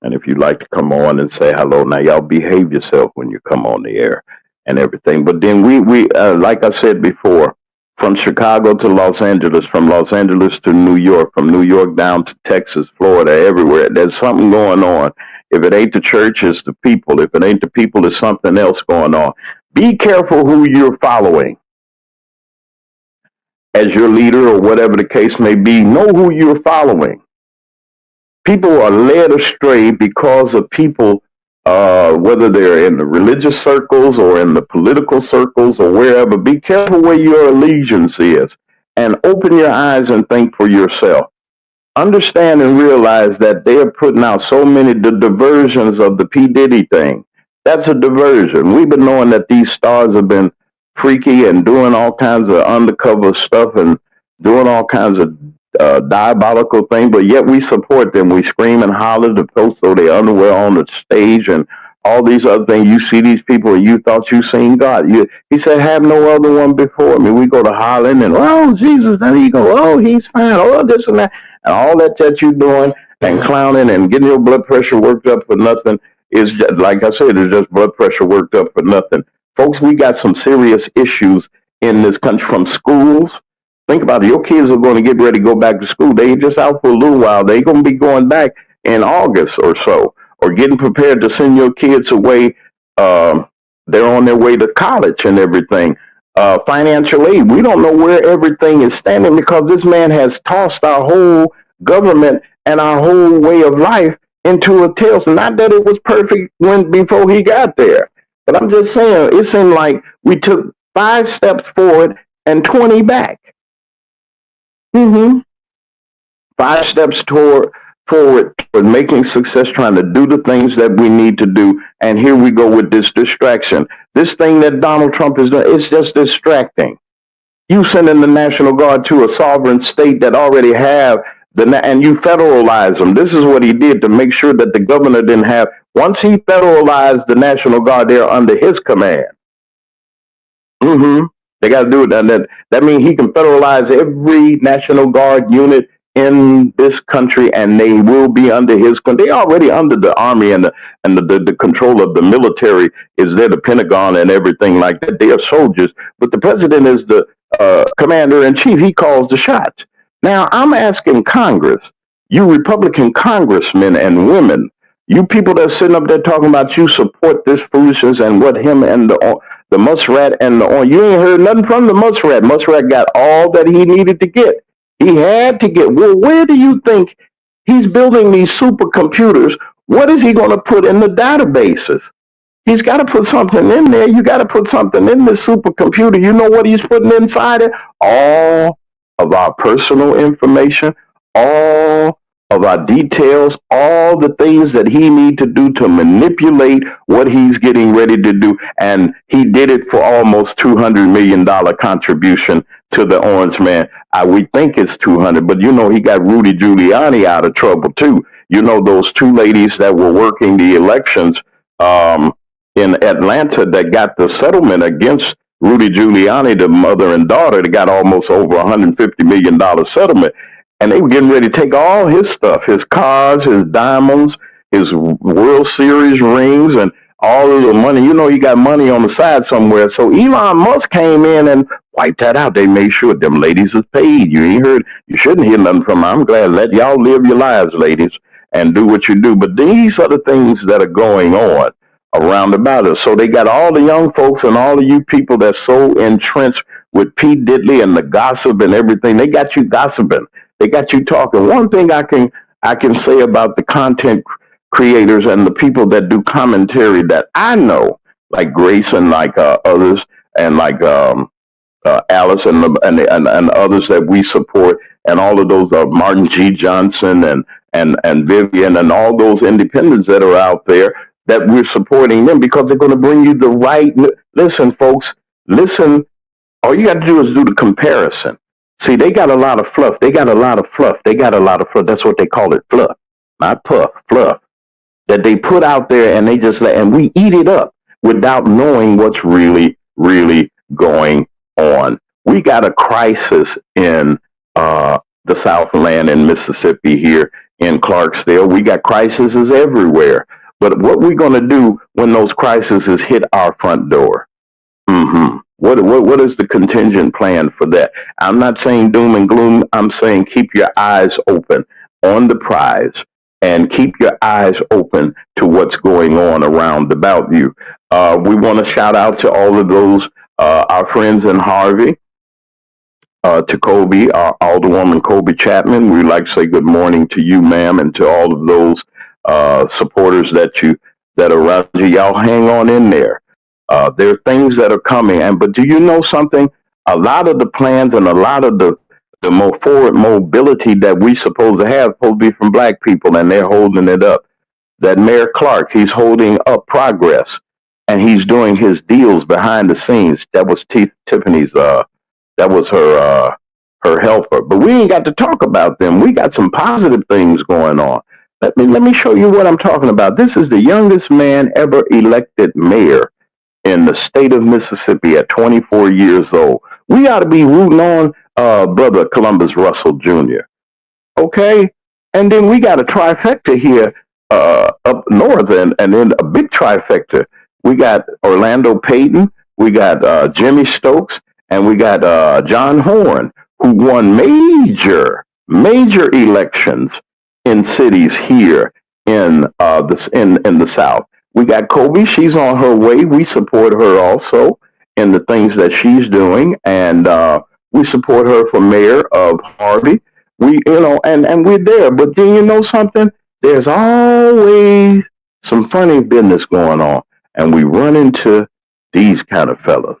And if you'd like to come on and say hello, now y'all behave yourself when you come on the air and everything. But then we like I said before, from Chicago to Los Angeles, from Los Angeles to New York, from New York down to Texas, Florida, everywhere. There's something going on. If it ain't the church, it's the people. If it ain't the people, it's something else going on. Be careful who you're following as your leader or whatever the case may be. Know who you're following. People are led astray because of people, whether they're in the religious circles or in the political circles or wherever. Be careful where your allegiance is and open your eyes and think for yourself. Understand and realize that they are putting out so many diversions of the P. Diddy thing. That's a diversion. We've been knowing that these stars have been freaky and doing all kinds of undercover stuff and doing all kinds of diabolical thing, but yet we support them. We scream and holler to post so their underwear on the stage and all these other things. You see these people and you thought you seen God. He said, have no other one before me. We go to hollering and, oh, Jesus, then you go, oh, he's fine, oh, this and that. And all that you're doing and clowning and getting your blood pressure worked up for nothing is, just, like I said, it's just blood pressure worked up for nothing. Folks, we got some serious issues in this country from schools. Think about it. Your kids are going to get ready to go back to school. They just out for a little while. They're going to be going back in August or so, or getting prepared to send your kids away. They're on their way to college and everything. Financial aid. We don't know where everything is standing because this man has tossed our whole government and our whole way of life into a tailspin. Not that it was perfect before he got there, but I'm just saying it seemed like we took 5 steps forward and 20 back. 5 steps forward toward making success, trying to do the things that we need to do. And here we go with this distraction. This thing that Donald Trump is doing, it's just distracting. You sending the National Guard to a sovereign state that already have and you federalize them. This is what he did to make sure that the governor didn't have. Once he federalized the National Guard, they're under his command. They got to do it. And that means he can federalize every National Guard unit in this country, and they will be under his. They already under the Army and the control of the military is there, the Pentagon and everything like that. They are soldiers, but the president is the commander in chief. He calls the shots. Now I'm asking Congress, you Republican congressmen and women, you people that's sitting up there talking about you support this foolishness and what him and the muskrat and you ain't heard nothing from the muskrat. Muskrat got all that he needed to get. He had to get. Well, where do you think he's building these supercomputers? What is he going to put in the databases? He's got to put something in there. You got to put something in this supercomputer. You know what he's putting inside it? All of our personal information, all of our details, all the things that he need to do to manipulate what he's getting ready to do. And he did it for almost $200 million contribution to the Orange Man. We think it's 200, but you know, he got Rudy Giuliani out of trouble too. You know, those two ladies that were working the elections, in Atlanta that got the settlement against Rudy Giuliani, the mother and daughter, that got almost over $150 million settlement. And they were getting ready to take all his stuff, his cars, his diamonds, his World Series rings, and all of the money. You know, he got money on the side somewhere. So Elon Musk came in and wiped that out. They made sure them ladies is paid. You ain't heard, you shouldn't hear nothing from them. I'm glad. Let y'all live your lives, ladies, and do what you do. But these are the things that are going on around about us. So they got all the young folks and all of you people that's so entrenched with Pete Diddley and the gossip and everything. They got you gossiping. They got you talking. One thing I can say about the content creators and the people that do commentary that I know, like Grace and like others, and like Alice and others that we support, and all of those Martin G. Johnson and Vivian and all those independents that are out there, that we're supporting them because they're going to bring you the right. Listen, folks, listen. All you got to do is do the comparison. See, they got a lot of fluff. They got a lot of fluff. They got a lot of fluff. That's what they call it, fluff, not puff, fluff, that they put out there, and they just let, and we eat it up without knowing what's really, really going on. We got a crisis in the Southland in Mississippi here in Clarksdale. We got crises everywhere. But what we're going to do when those crises hit our front door? What is the contingent plan for that? I'm not saying doom and gloom. I'm saying keep your eyes open on the prize and keep your eyes open to what's going on around about you. We want to shout out to all of those, our friends in Harvey, to Kobe, our Alderwoman Kobe Chapman. We'd like to say good morning to you, ma'am, and to all of those supporters that are around you. Y'all hang on in there. There are things that are coming, but do you know something? A lot of the plans and a lot of the more forward mobility that we supposed to have supposed to be from black people, and they're holding it up. That Mayor Clark, he's holding up progress, and he's doing his deals behind the scenes. That was Tiffany's. That was her helper. But we ain't got to talk about them. We got some positive things going on. Let me show you what I'm talking about. This is the youngest man ever elected mayor in the state of Mississippi at 24 years old. We ought to be rooting on brother Columbus Russell Jr. Okay? And then we got a trifecta here up north, and then a big trifecta. We got Orlando Payton, we got Jimmy Stokes, and we got John Horn, who won major elections in cities here in the South. We got Kobe. She's on her way. We support her also in the things that she's doing, and we support her for mayor of Harvey. And we're there. But then you know something? There's always some funny business going on, and we run into these kind of fellas.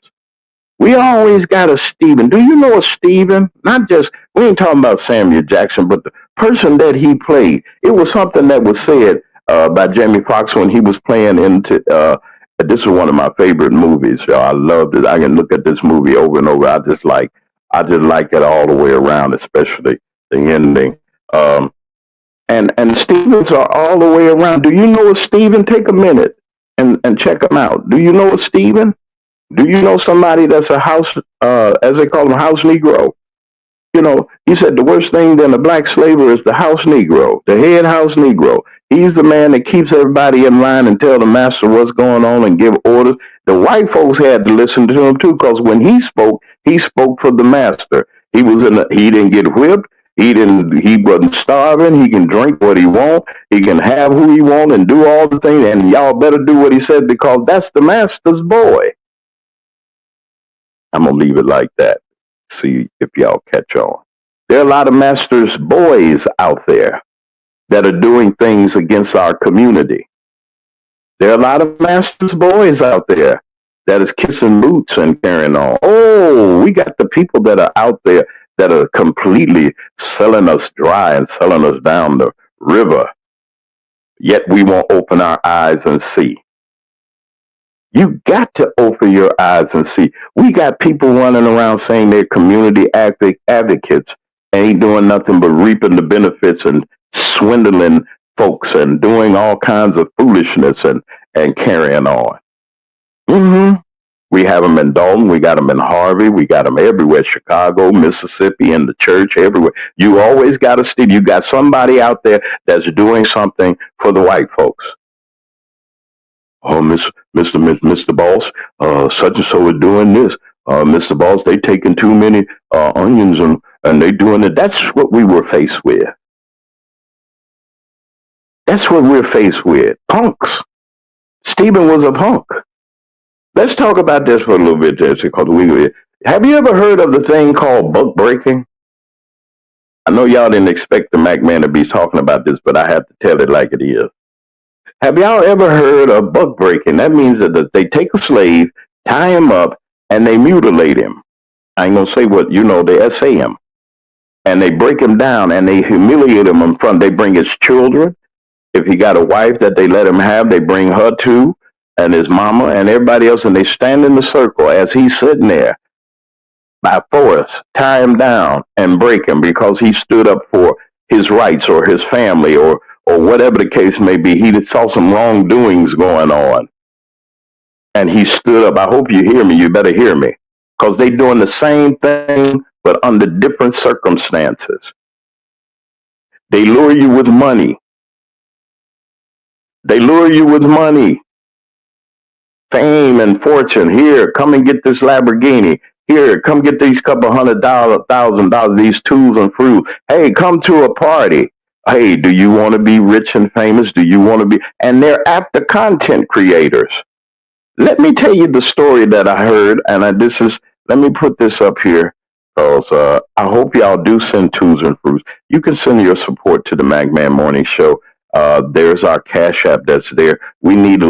We always got a Stephen. Do you know a Stephen? Not just, we ain't talking about Samuel Jackson, but the person that he played. It was something that was said by Jamie Foxx when he was playing into, this is one of my favorite movies. Y'all. I loved it. I can look at this movie over and over. I just like it all the way around, especially the ending. And Stevens are all the way around. Do you know a Stephen? Take a minute and check them out. Do you know a Stephen? Do you know somebody that's a house, as they call them, house Negro? You know, he said the worst thing than a black slaver is the house Negro, the head house Negro. He's the man that keeps everybody in line and tell the master what's going on and give orders. The white folks had to listen to him too, because when he spoke for the master. He didn't get whipped. He wasn't starving. He can drink what he want. He can have who he want and do all the things. And y'all better do what he said, because that's the master's boy. I'm going to leave it like that. See if y'all catch on. There are a lot of master's boys out there that are doing things against our community. There are a lot of master's boys out there that is kissing boots and carrying on. Oh, we got the people that are out there that are completely selling us dry and selling us down the river. Yet we won't open our eyes and see. You got to open your eyes and see. We got people running around saying they're community advocates, ain't doing nothing but reaping the benefits and swindling folks and doing all kinds of foolishness and carrying on. hmm We have them in Dalton. We got them in Harvey. We got them everywhere. Chicago, Mississippi, in the church, everywhere. You always got to see. You got somebody out there that's doing something for the white folks. Oh, Mr. Boss, such and so is doing this. Mr. Boss, they taking too many onions and they doing it. That's what we were faced with. That's what we're faced with. Punks. Stephen was a punk. Let's talk about this for a little bit. Have you ever heard of the thing called buck breaking? I know y'all didn't expect the Mac Man to be talking about this, but I have to tell it like it is. Have y'all ever heard of buck breaking? That means that they take a slave, tie him up, and they mutilate him. I ain't gonna say what, they essay him. And they break him down and they humiliate him in front. They bring his children. If he got a wife that they let him have, they bring her too, and his mama and everybody else, and they stand in the circle as he's sitting there by force, tie him down and break him because he stood up for his rights or his family or whatever the case may be. He saw some wrongdoings going on and he stood up. I hope you hear me. You better hear me, because they doing the same thing but under different circumstances. They lure you with money. They lure you with money, fame and fortune. Here, come and get this Lamborghini. Here, come get these couple $100,000, these tools and fruit. Hey, come to a party. Hey, do you want to be rich and famous? Do you want to be? And they're after content creators. Let me tell you the story that I heard, and let me put this up here, because I hope y'all do send tools and fruits. You can send your support to the Magman Morning Show. There's our Cash App that's there. We need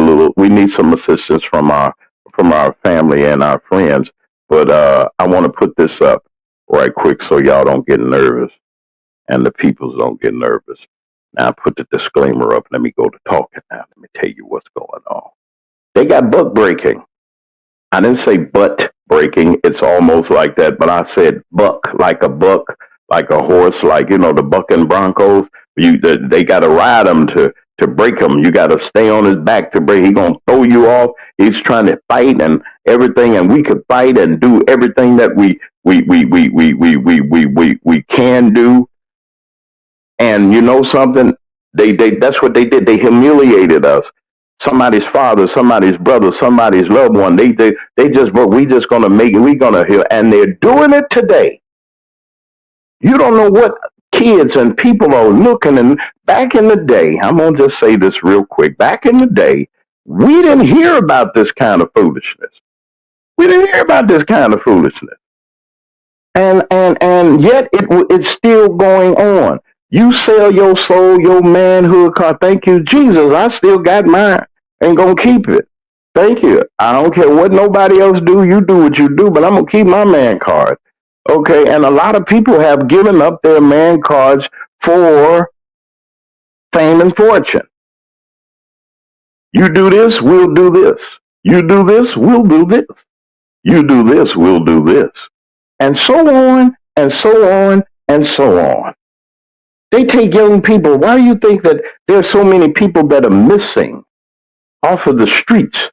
some assistance from our family and our friends. But I want to put this up right quick so y'all don't get nervous and the peoples don't get nervous. Now I put the disclaimer up. Let me go to talking now. Let me tell you what's going on. They got buck breaking. I didn't say butt breaking. It's almost like that, but I said buck, like a horse, like, the bucking Broncos. They got to ride him to break him. You got to stay on his back to break. He's going to throw you off. He's trying to fight and everything, and we could fight and do everything that we can do. And you know something? They that's what they did. They humiliated us. Somebody's father, somebody's brother, somebody's loved one. We just gonna make it. We gonna heal, and they're doing it today. You don't know what kids and people are looking. And back in the day, I'm gonna just say this real quick. Back in the day, we didn't hear about this kind of foolishness. We didn't hear about this kind of foolishness, and yet it's still going on. You sell your soul, your manhood card. Thank you, Jesus. I still got mine and gonna keep it. Thank you. I don't care what nobody else do. You do what you do, but I'm gonna keep my man card. Okay, and a lot of people have given up their man cards for fame and fortune. You do this, we'll do this. You do this, we'll do this. You do this, we'll do this. And so on, and so on, and so on. They take young people. Why do you think that there are so many people that are missing off of the streets?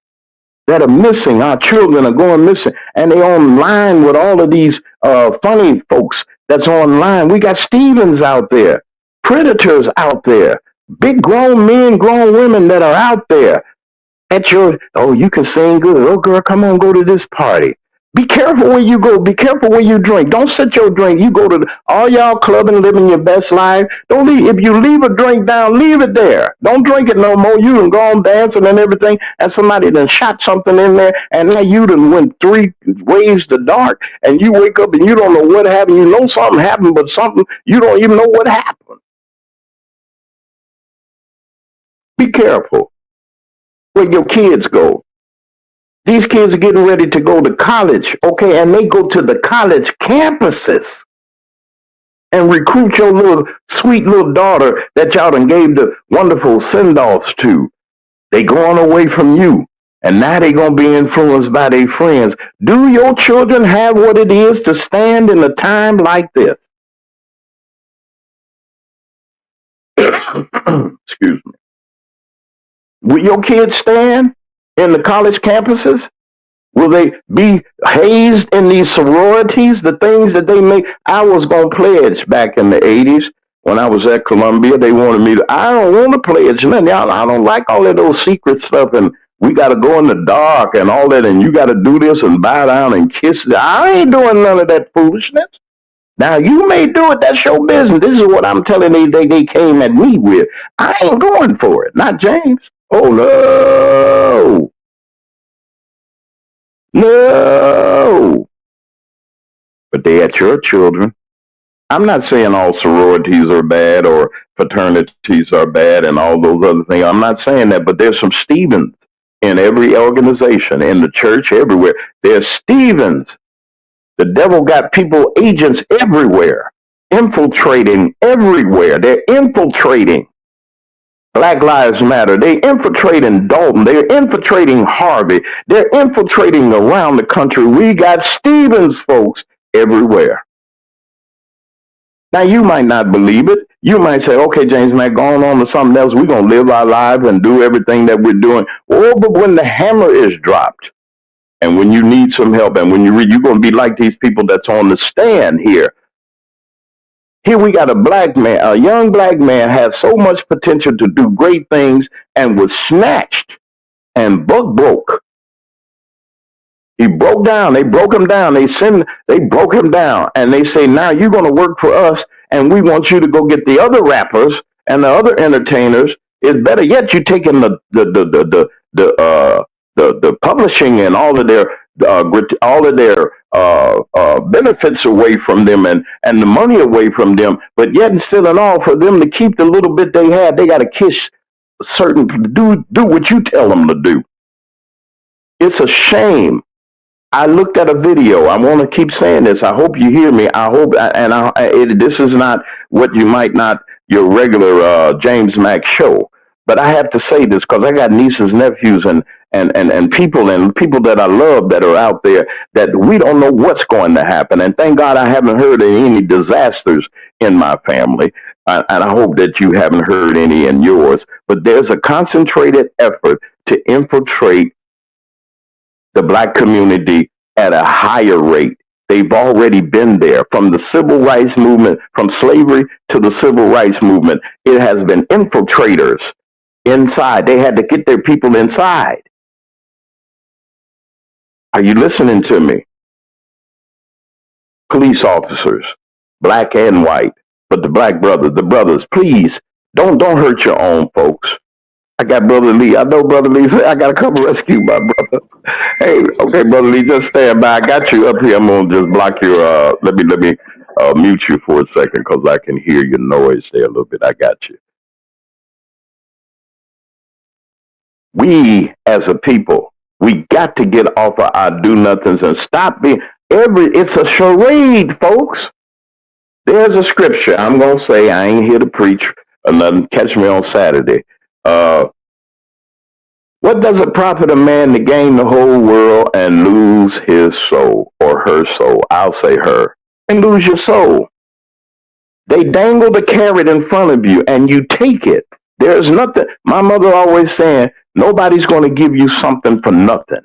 That are missing. Our children are going missing. And they're online with all of these funny folks that's online. We got Stevens out there, predators out there, big grown men, grown women that are out there at you can sing good. Oh, girl, come on, go to this party. Be careful where you go. Be careful where you drink. Don't set your drink. You go to all y'all clubbing, living your best life. Don't leave. If you leave a drink down, leave it there. Don't drink it no more. You done go on dancing and everything, and somebody done shot something in there, and now you done went 3 ways to dark, and you wake up and you don't know what happened. You know something happened, but something you don't even know what happened. Be careful. where your kids go. These kids are getting ready to go to college, okay, and they go to the college campuses and recruit your little sweet little daughter that y'all done gave the wonderful send-offs to. They going away from you, and now they gonna be influenced by their friends. Do your children have what it is to stand in a time like this? Excuse me. Will your kids stand in the college campuses? Will they be hazed in these sororities, the things that they make? I was going to pledge back in the 80s when I was at Columbia. They wanted me to, I don't want to pledge nothing. I don't like all of those secret stuff, and we got to go in the dark and all that, and you got to do this and bow down and kiss. I ain't doing none of that foolishness. Now, you may do it. That's your business. This is what I'm telling you they came at me with. I ain't going for it. Not James. Oh, no. No. But they at your children. I'm not saying all sororities are bad or fraternities are bad and all those other things. I'm not saying that, but there's some Stevens in every organization, in the church, everywhere. There's Stevens. The devil got people, agents everywhere, infiltrating everywhere. They're infiltrating. Black Lives Matter. They're infiltrating Dalton. They're infiltrating Harvey. They're infiltrating around the country. We got Stevens folks everywhere. Now, you might not believe it. You might say, okay, James, man, going on to something else. We're going to live our lives and do everything that we're doing. Oh, but when the hammer is dropped and when you need some help and when you read, you're going to be like these people that's on the stand here. Here we got a black man, a young black man had so much potential to do great things and was snatched and buck broke. He broke down. They broke him down. They broke him down, and they say, now you're going to work for us, and we want you to go get the other rappers and the other entertainers. It's better yet, you taking the publishing and all of their benefits away from them and the money away from them, but yet and still and all for them to keep the little bit they had, they got to kiss certain do what you tell them to do. It's a shame. I looked at a video. I want to keep saying this. I hope you hear me. I hope, this is not what you might not your regular James Mack show, but I have to say this because I got nieces, nephews, and people that I love that are out there that we don't know what's going to happen. And thank God I haven't heard of any disasters in my family. And I hope that you haven't heard any in yours. But there's a concentrated effort to infiltrate the black community at a higher rate. They've already been there from the civil rights movement, from slavery to the civil rights movement. It has been infiltrators inside. They had to get their people inside. Are you listening to me? Police officers, black and white, but the brothers, please don't hurt your own folks. I got Brother Lee. I know Brother Lee said I got to come rescue my brother. Hey, okay, Brother Lee, just stand by. I got you up here. I'm gonna just block your. Let me mute you for a second because I can hear your noise there a little bit. I got you. We as a people, we got to get off of our do-nothings and stop being it's a charade, folks. There's a scripture. I'm gonna say I ain't here to preach or nothing. Catch me on Saturday. What does it profit a man to gain the whole world and lose his soul or her soul? I'll say her. And lose your soul. They dangle the carrot in front of you and you take it. There's nothing. My mother always saying, nobody's going to give you something for nothing.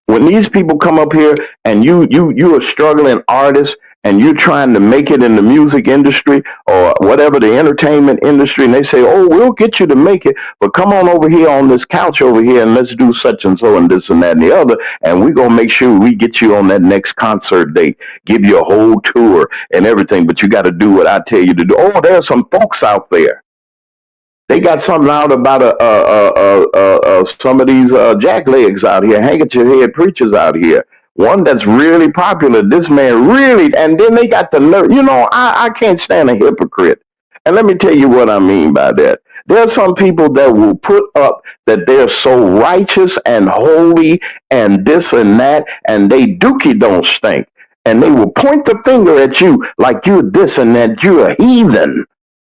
When these people come up here and you're a struggling artist and you're trying to make it in the music industry or whatever, the entertainment industry, and they say, oh, we'll get you to make it, but come on over here on this couch over here and let's do such and so and this and that and the other, and we're going to make sure we get you on that next concert date, give you a whole tour and everything, but you got to do what I tell you to do. Oh, there's some folks out there. They got something out about some of these jacklegs out here, handkerchief head preachers out here. One that's really popular. This man really, and then they got the nerve. You know, I can't stand a hypocrite. And let me tell you what I mean by that. There are some people that will put up that they're so righteous and holy and this and that, and they dookie don't stink. And they will point the finger at you like you're this and that, you're a heathen.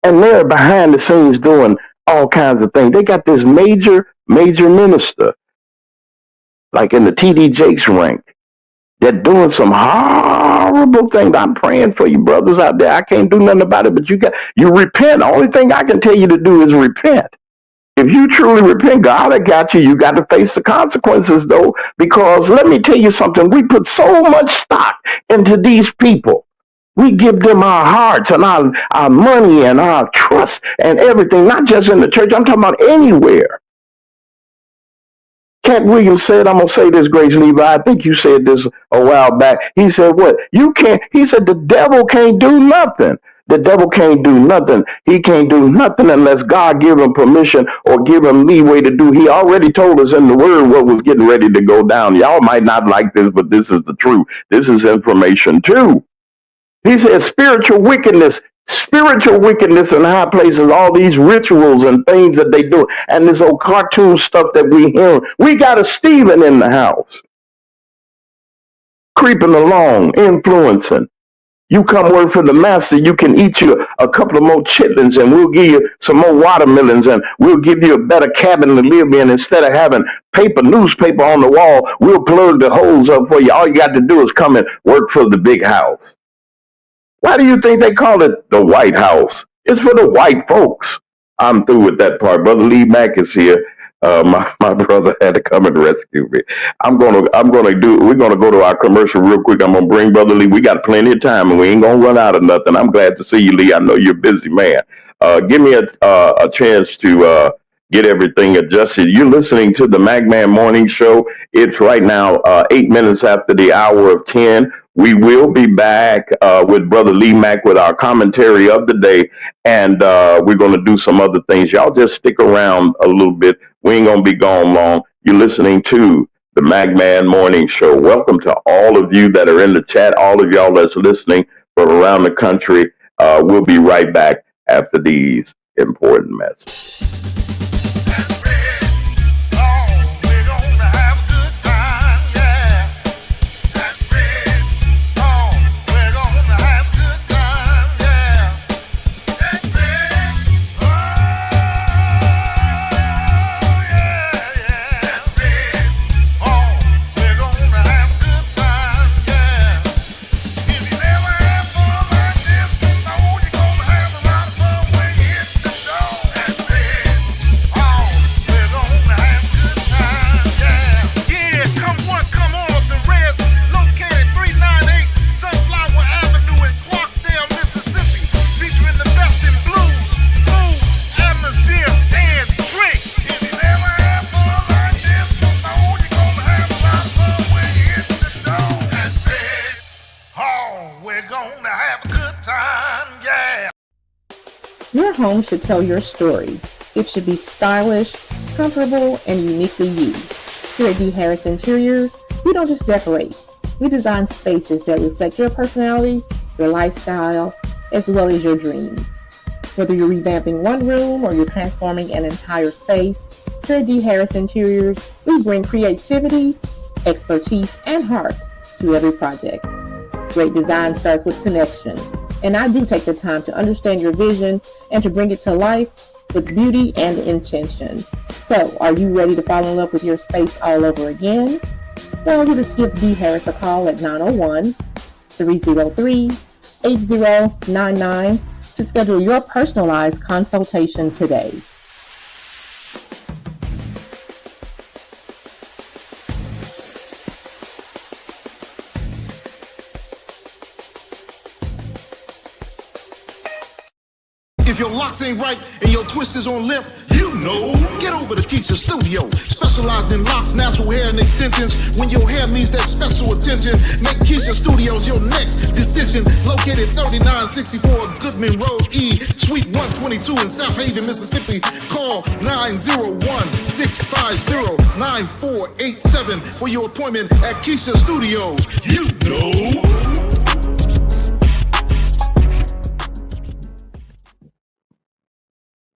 And they're behind the scenes doing all kinds of things. They got this major minister, like in the TD Jakes rank, that doing some horrible things. I'm praying for you brothers out there. I can't do nothing about it, but you repent. The only thing I can tell you to do is repent. If you truly repent, God has got you. You got to face the consequences, though, because let me tell you something. We put so much stock into these people. We give them our hearts and our money and our trust and everything, not just in the church. I'm talking about anywhere. Cat Williams said, I'm going to say this, Grace Levi. I think you said this a while back. He said, what? You can't, he said, the devil can't do nothing. The devil can't do nothing. He can't do nothing unless God give him permission or give him leeway to do. He already told us in the word what was getting ready to go down. Y'all might not like this, but this is the truth. This is information too. He said spiritual wickedness in high places, all these rituals and things that they do, and this old cartoon stuff that we hear. We got a Stephen in the house, creeping along, influencing. You come work for the master, you can eat you a couple of more chitlins, and we'll give you some more watermelons, and we'll give you a better cabin to live in. Instead of having newspaper on the wall, we'll plug the holes up for you. All you got to do is come and work for the big house. Why do you think they call it the White House? It's for the white folks. I'm through with that part. Brother Lee Mack is here. My brother had to come and rescue me. We're gonna go to our commercial real quick. I'm gonna bring Brother Lee. We got plenty of time and we ain't gonna run out of nothing. I'm glad to see you, Lee. I know you're a busy man. Give me a chance to get everything adjusted. You're listening to the MacMan Morning Show. It's right now 8 minutes after the hour of 10. We will be back with Brother Lee Mack with our commentary of the day, and we're going to do some other things. Y'all just stick around a little bit. We ain't going to be gone long. You're listening to the MacMan Morning Show. Welcome to all of you that are in the chat, all of y'all that's listening from around the country. We'll be right back after these important messages. Your home should tell your story. It should be stylish, comfortable, and uniquely you. Here at D. Harris Interiors, we don't just decorate. We design spaces that reflect your personality, your lifestyle, as well as your dreams. Whether you're revamping one room or you're transforming an entire space, here at D. Harris Interiors, we bring creativity, expertise, and heart to every project. Great design starts with connection. And I do take the time to understand your vision and to bring it to life with beauty and intention. So, are you ready to fall in love with your space all over again? Well, just give D. Harris a call at 901-303-8099 to schedule your personalized consultation today. If your locks ain't right and your twist is on limp, you know, get over to Keisha Studio. Specialized in locks, natural hair, and extensions. When your hair needs that special attention, make Keisha Studios your next decision. Located 3964 Goodman Road E, Suite 122 in South Haven, Mississippi. Call 901-650-9487 for your appointment at Keisha Studios. You know.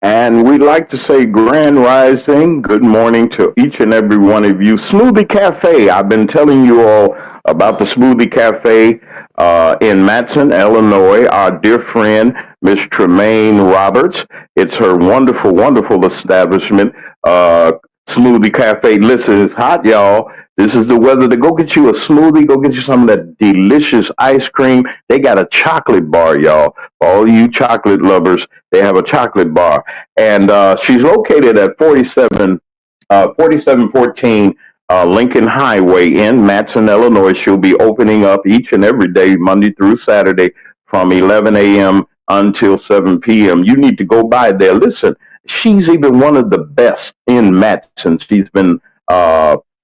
And we'd like to say grand rising, good morning to each and every one of you. Smoothie Cafe, I've been telling you all about the Smoothie Cafe in Matson, Illinois. Our dear friend, Miss Tremaine Roberts. It's her wonderful, wonderful establishment, uh, Smoothie Cafe. Listen, it's hot, y'all. This is the weather to go get you a smoothie, go get you some of that delicious ice cream. They got a chocolate bar, y'all. For all you chocolate lovers, they have a chocolate bar. And she's located at 4714 Lincoln Highway in Matson, Illinois. She'll be opening up each and every day, Monday through Saturday, from 11 a.m. until 7 p.m. You need to go by there. Listen, she's even one of the best in Matson. She's been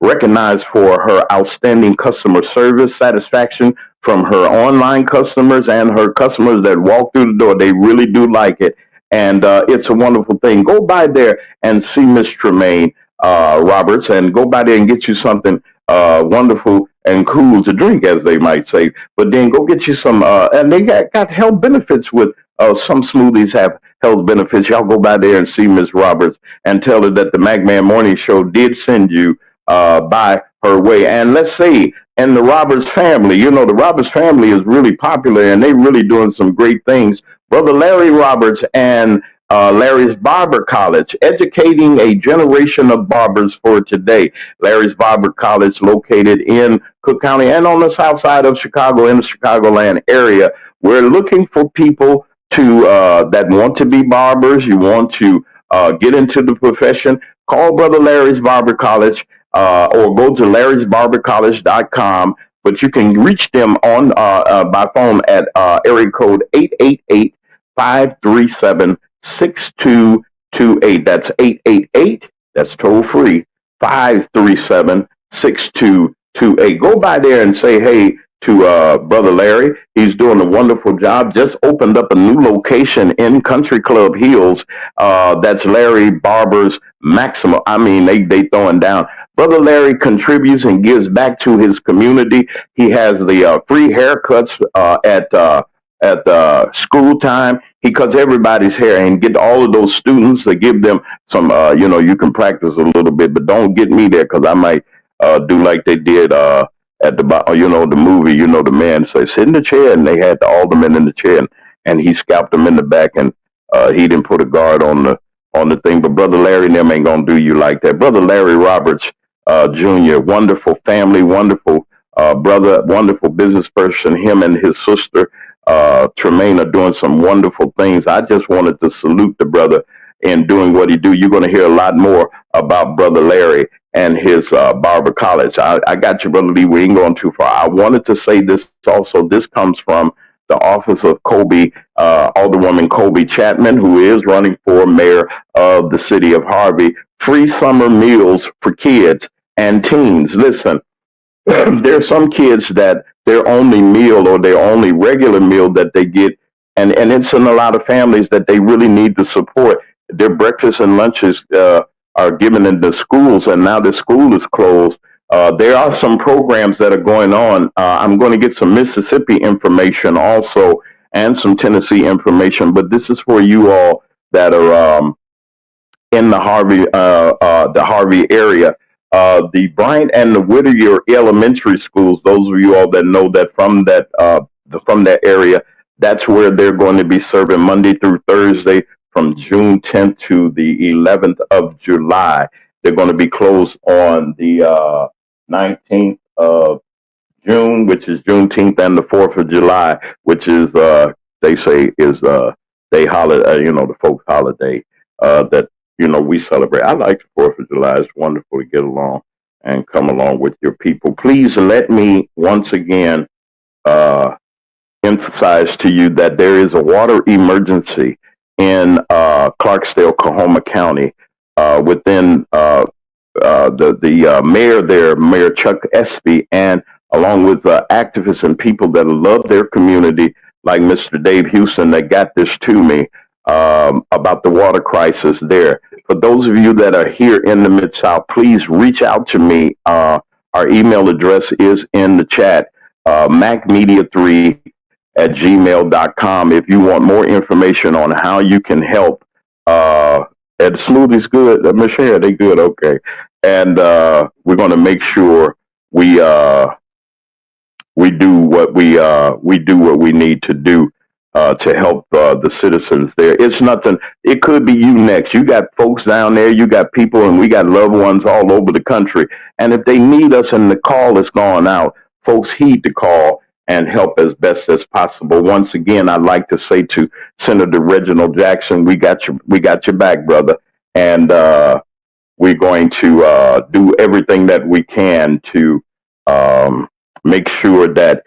recognized for her outstanding customer service satisfaction from her online customers and her customers that walk through the door. They really do like it. And it's a wonderful thing. Go by there and see Miss Tremaine Roberts, and go by there and get you something wonderful and cool to drink, as they might say. But then go get you some, and they got health benefits with some smoothies have health benefits. Y'all go by there and see Miss Roberts and tell her that the McMahon Morning Show did send you by her way. And let's see, and the Roberts family, you know, the Roberts family is really popular and they really doing some great things. Brother Larry Roberts and Larry's Barber College, educating a generation of barbers for today. Larry's Barber College, located in Cook County and on the south side of Chicago, in the Chicagoland area. We're looking for people to that want to be barbers. You want to get into the profession. Call Brother Larry's Barber College or go to larrysbarbercollege.com. But you can reach them on by phone at area code 888-537-6228. That's 888. That's toll free. 537-6228. Go by there and say hey to Brother Larry. He's doing a wonderful job. Just opened up a new location in Country Club Hills. That's Larry Barber's Maximum. I mean, they throwing down. Brother Larry contributes and gives back to his community. He has the free haircuts at school time. He cuts everybody's hair and get all of those students to give them some. You can practice a little bit, but don't get me there because I might do like they did at the movie. You know, the man said sit in the chair, and they had all the men in the chair, and he scalped them in the back, and he didn't put a guard on the thing. But Brother Larry and them ain't gonna do you like that. Brother Larry Roberts Jr., wonderful family, wonderful brother, wonderful business person. Him and his sister Tremaine are doing some wonderful things. I just wanted to salute the brother in doing what he do. You're going to hear a lot more about Brother Larry and his Barber College. I got you, Brother Lee. We ain't going too far. I wanted to say this also. This comes from the office of Alderwoman Kobe Chapman, who is running for mayor of the city of Harvey. Free summer meals for kids and teens. Listen, there are some kids that their only meal or their only regular meal that they get, and it's in a lot of families that they really need the support. Their breakfast and lunches are given in the schools, and now the school is closed. There are some programs that are going on. I'm going to get some Mississippi information also and some Tennessee information, but this is for you all that are in the Harvey area. The Bryant and the Whittier elementary schools, those of you all that know that from that area, that's where they're going to be serving Monday through Thursday from June 10th to the 11th of July. They're going to be closed on the 19th of June, which is Juneteenth, and the 4th of July, which is they say is they holiday, the folks' holiday that we celebrate. I like the 4th of July. It's wonderful to get along and come along with your people. Please let me once again emphasize to you that there is a water emergency in Clarksdale, Coahoma County, within the mayor there, Mayor Chuck Espy, and along with activists and people that love their community, like Mr. Dave Houston, that got this to me about the water crisis there. For those of you that are here in the Mid-South, please reach out to me. Our email address is in the chat, macmedia3@gmail.com. If you want more information on how you can help Uh, and the smoothie's good. Miss Sharon, they good. Okay. And we're going to make sure we we do what we need to do to help the citizens there. It's nothing. It could be you next. You got folks down there. You got people, and we got loved ones all over the country. And if they need us, and the call is going out, folks heed the call and help as best as possible. Once again, I'd like to say to Senator Reginald Jackson, we got your back, brother, and we're going to do everything that we can to um, make sure that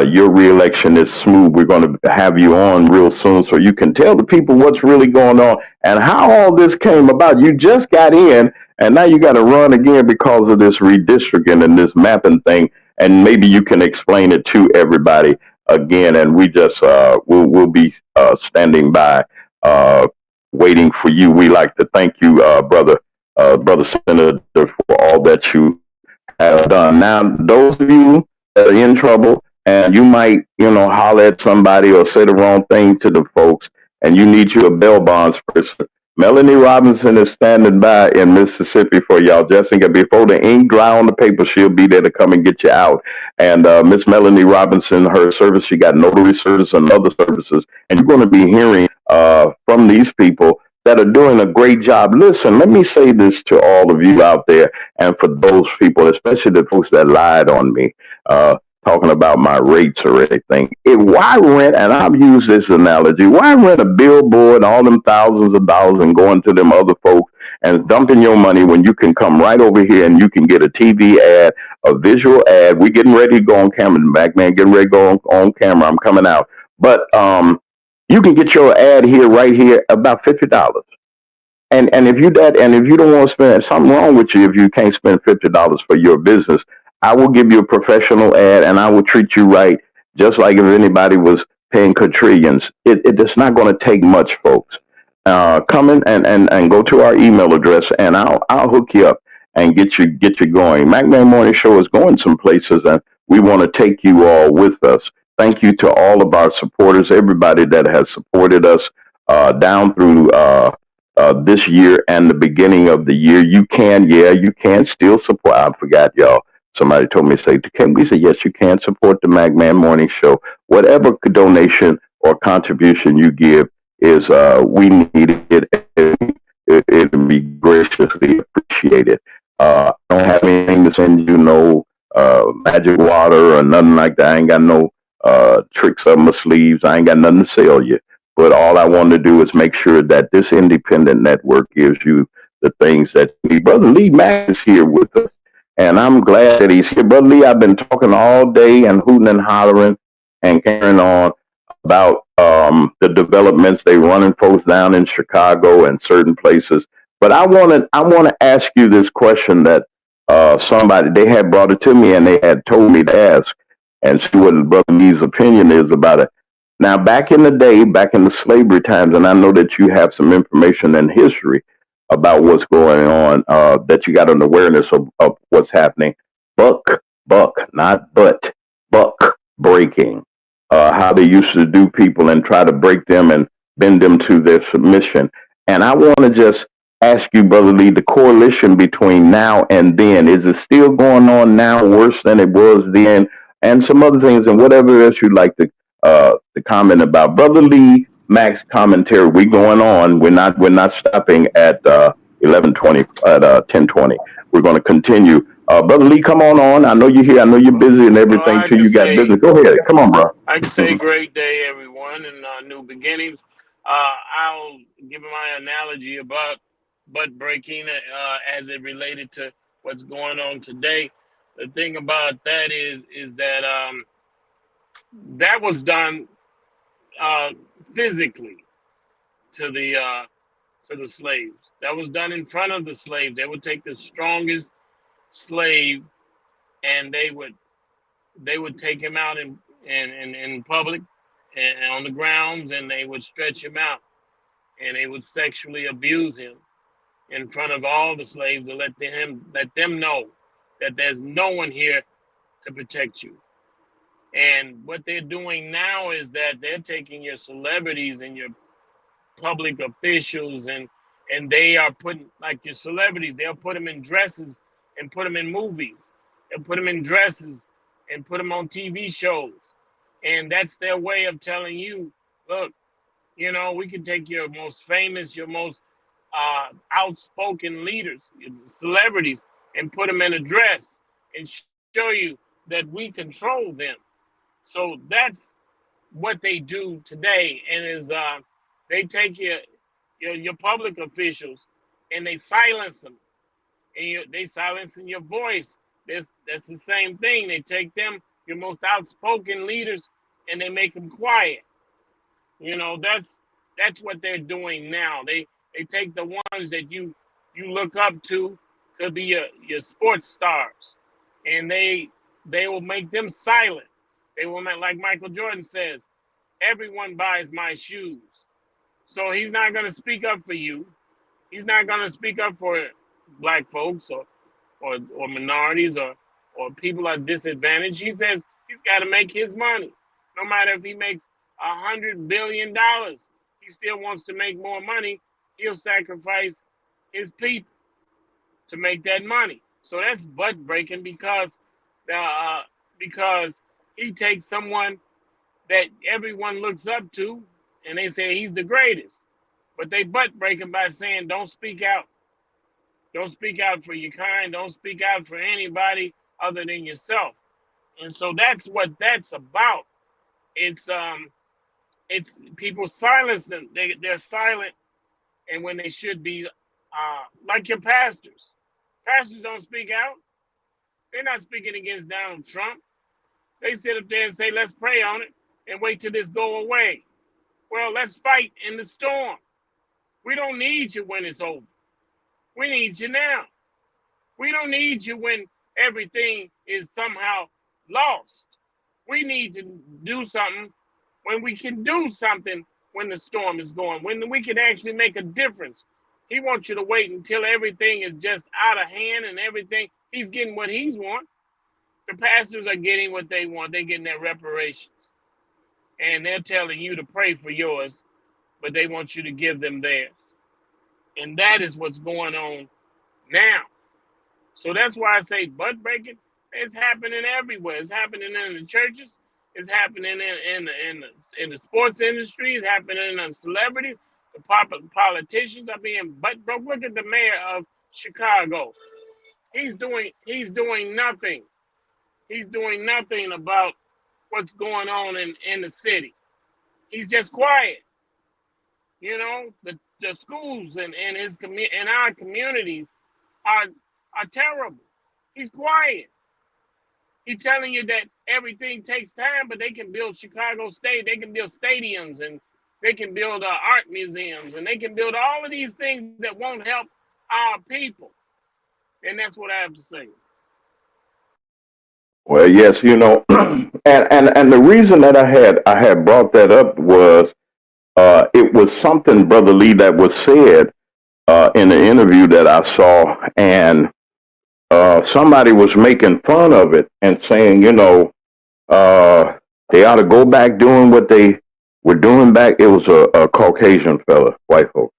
your reelection is smooth. We're going to have you on real soon so you can tell the people what's really going on and how all this came about. You just got in, and now you got to run again because of this redistricting and this mapping thing. And maybe you can explain it to everybody again. And we just we'll be standing by, waiting for you. We like to thank you, brother Senator, for all that you have done. Now, those of you that are in trouble and you might, holler at somebody or say the wrong thing to the folks, and you need you a bail bonds person, Melanie Robinson is standing by in Mississippi for y'all. Just in case before the ink dry on the paper, she'll be there to come and get you out. And Miss Melanie Robinson, her service, she got notary service and other services, and you're going to be hearing from these people that are doing a great job. Listen, let me say this to all of you out there, and for those people, especially the folks that lied on me, talking about my rates or anything. Why rent, and I've used this analogy, why rent a billboard, all them thousands of dollars, and going to them other folks and dumping your money when you can come right over here and you can get a TV ad, a visual ad. We getting ready to go on camera. Back man, getting ready to go on camera. I'm coming out. But you can get your ad here, right here, about $50. And if you don't want to spend, something wrong with you if you can't spend $50 for your business. I will give you a professional ad, and I will treat you right, just like if anybody was paying quadrillions. It's not going to take much, folks. Come in and go to our email address, and I'll hook you up and get you going. MacMan Morning Show is going some places, and we want to take you all with us. Thank you to all of our supporters, everybody that has supported us down through this year and the beginning of the year. You can still support. I forgot, y'all. Somebody told me, say, can we say, yes, you can support the MacMan Morning Show. Whatever donation or contribution you give is, we need it. It'll be graciously appreciated. I don't have anything to send you, no magic water or nothing like that. I ain't got no tricks up my sleeves. I ain't got nothing to sell you. But all I want to do is make sure that this independent network gives you the things that you need. Brother Lee Mack is here with us, and I'm glad that he's here. Brother Lee, I've been talking all day and hooting and hollering and carrying on about the developments they running folks down in Chicago and certain places. But I want to ask you this question that somebody they had brought it to me and they had told me to ask and see what Brother Lee's opinion is about it. Now, back in the day, back in the slavery times, and I know that you have some information and history about what's going on, that you got an awareness of what's happening. Buck, not buck breaking. How they used to do people and try to break them and bend them to their submission. And I want to just ask you, Brother Lee, the correlation between now and then, is it still going on now worse than it was then? And some other things and whatever else you'd like to comment about. Brother Lee Max commentary. We going on. We're not stopping at 11:20 at 10:20. We're going to continue. Brother Lee, come on. I know you're here. I know you're busy and everything too. You got business. Go ahead. Come on, bro. I can say great day, everyone, and new beginnings. I'll give my analogy about butt breaking as it related to what's going on today. The thing about that is that that was done uh, physically to the slaves. That was done in front of the slaves. They would take the strongest slave and they would take him out in public and on the grounds, and they would stretch him out and they would sexually abuse him in front of all the slaves to let them know that there's no one here to protect you. And what they're doing now is that they're taking your celebrities and your public officials, and they are putting, like your celebrities, they'll put them in dresses and put them in movies. They'll put them in dresses and put them on TV shows, and that's their way of telling you, look, we can take your most famous, your most outspoken leaders, celebrities, and put them in a dress and show you that we control them. So that's what they do today, and is they take your public officials and they silence them, and they silencing your voice. That's the same thing. They take them, your most outspoken leaders, and they make them quiet. That's what they're doing now. They take the ones that you look up to, could be your sports stars, and they will make them silent. They will make, like Michael Jordan says, everyone buys my shoes. So he's not going to speak up for you. He's not going to speak up for black folks or minorities or people at disadvantage. He says he's got to make his money. No matter if he makes $100 billion, he still wants to make more money. He'll sacrifice his people to make that money. So that's butt breaking because he takes someone that everyone looks up to and they say he's the greatest. But they butt breaking by saying don't speak out. Don't speak out for your kind. Don't speak out for anybody other than yourself. And so that's what that's about. It's people silence them. They're silent, and when they should be, like your pastors. Pastors don't speak out. They're not speaking against Donald Trump. They sit up there and say, let's pray on it and wait till this go away. Well, let's fight in the storm. We don't need you when it's over. We need you now. We don't need you when everything is somehow lost. We need to do something when we can do something when the storm is going, when we can actually make a difference. He wants you to wait until everything is just out of hand and everything. He's getting what he's want. The pastors are getting what they want. They're getting their reparations. And they're telling you to pray for yours, but they want you to give them theirs. And that is what's going on now. So that's why I say butt breaking. It's happening everywhere. It's happening in the churches. It's happening in the sports industry. It's happening in celebrities. The politicians are being butt broke. Look at the mayor of Chicago. He's doing nothing. He's doing nothing about what's going on in the city. He's just quiet. The schools in our communities are terrible. He's quiet. He's telling you that everything takes time, but they can build Chicago State. They can build stadiums, and they can build art museums, and they can build all of these things that won't help our people. And that's what I have to say. Well, yes, and the reason that I had brought that up was it was something, Brother Lee, that was said in the interview that I saw, and somebody was making fun of it and saying, they ought to go back doing what they were doing back. It was a Caucasian fella, white folk,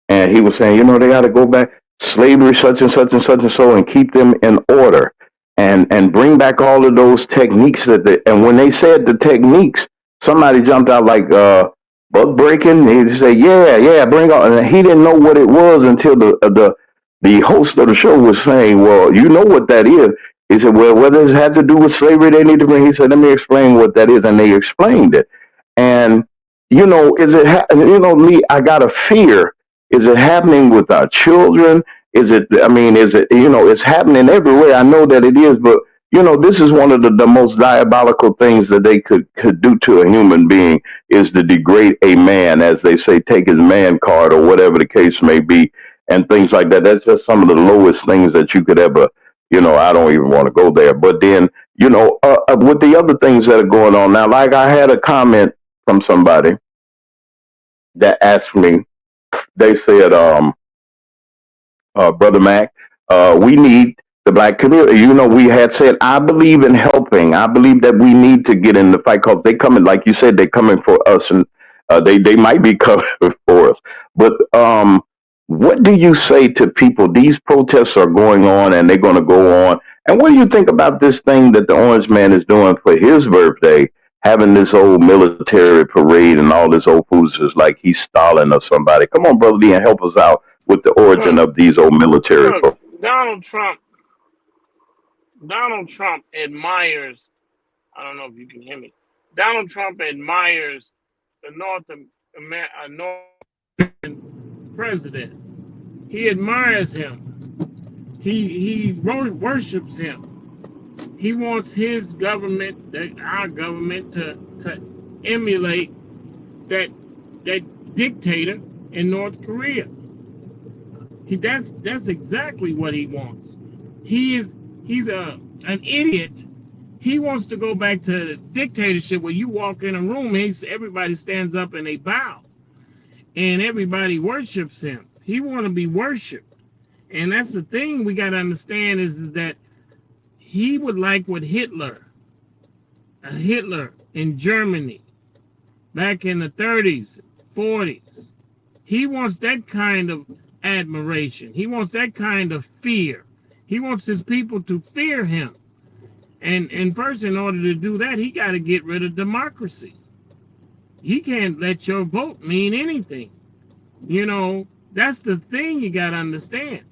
and he was saying, they ought to go back slavery, such and such and such and so, and keep them in order, and bring back all of those techniques and when they said the techniques, somebody jumped out like buck breaking. He said, yeah, bring on. And he didn't know what it was until the host of the show was saying, well, you know what that is. He said, well, whether it had to do with slavery, they need to bring. He said, let me explain what that is, and they explained it. And Lee, I got a fear. Is it happening with our children? It's happening everywhere. I know that it is, but this is one of the most diabolical things that they could do to a human being is to degrade a man, as they say, take his man card or whatever the case may be, and things like that. That's just some of the lowest things that you could ever, I don't even want to go there. But then, with the other things that are going on now, like I had a comment from somebody that asked me, they said, Brother Mac, we need the black community. We had said, I believe in helping. I believe that we need to get in the fight because they coming, like you said, they're coming for us and They might be coming for us. But what do you say to people? These protests are going on and they're going to go on. And what do you think about this thing that the Orange Man is doing for his birthday? Having this old military parade and all this old foolishness like he's Stalin or somebody. Come on, Brother Lee, and help us out with the origin Look, of these old military look, Donald Trump. Donald Trump admires. I don't know if you can hear me. Donald Trump admires the North president. He admires him. He worships him. He wants his government, our government, to emulate that dictator in North Korea. That's exactly what he wants. He's an idiot. He wants to go back to the dictatorship where you walk in a room, everybody stands up and they bow, and everybody worships him. He want to be worshipped, and that's the thing we got to understand is that he would like what Hitler in Germany back in the 30s, 40s. He wants that kind of admiration. He wants that kind of fear. He wants his people to fear him. And first, in order to do that, he got to get rid of democracy. He can't let your vote mean anything. That's the thing you got to understand.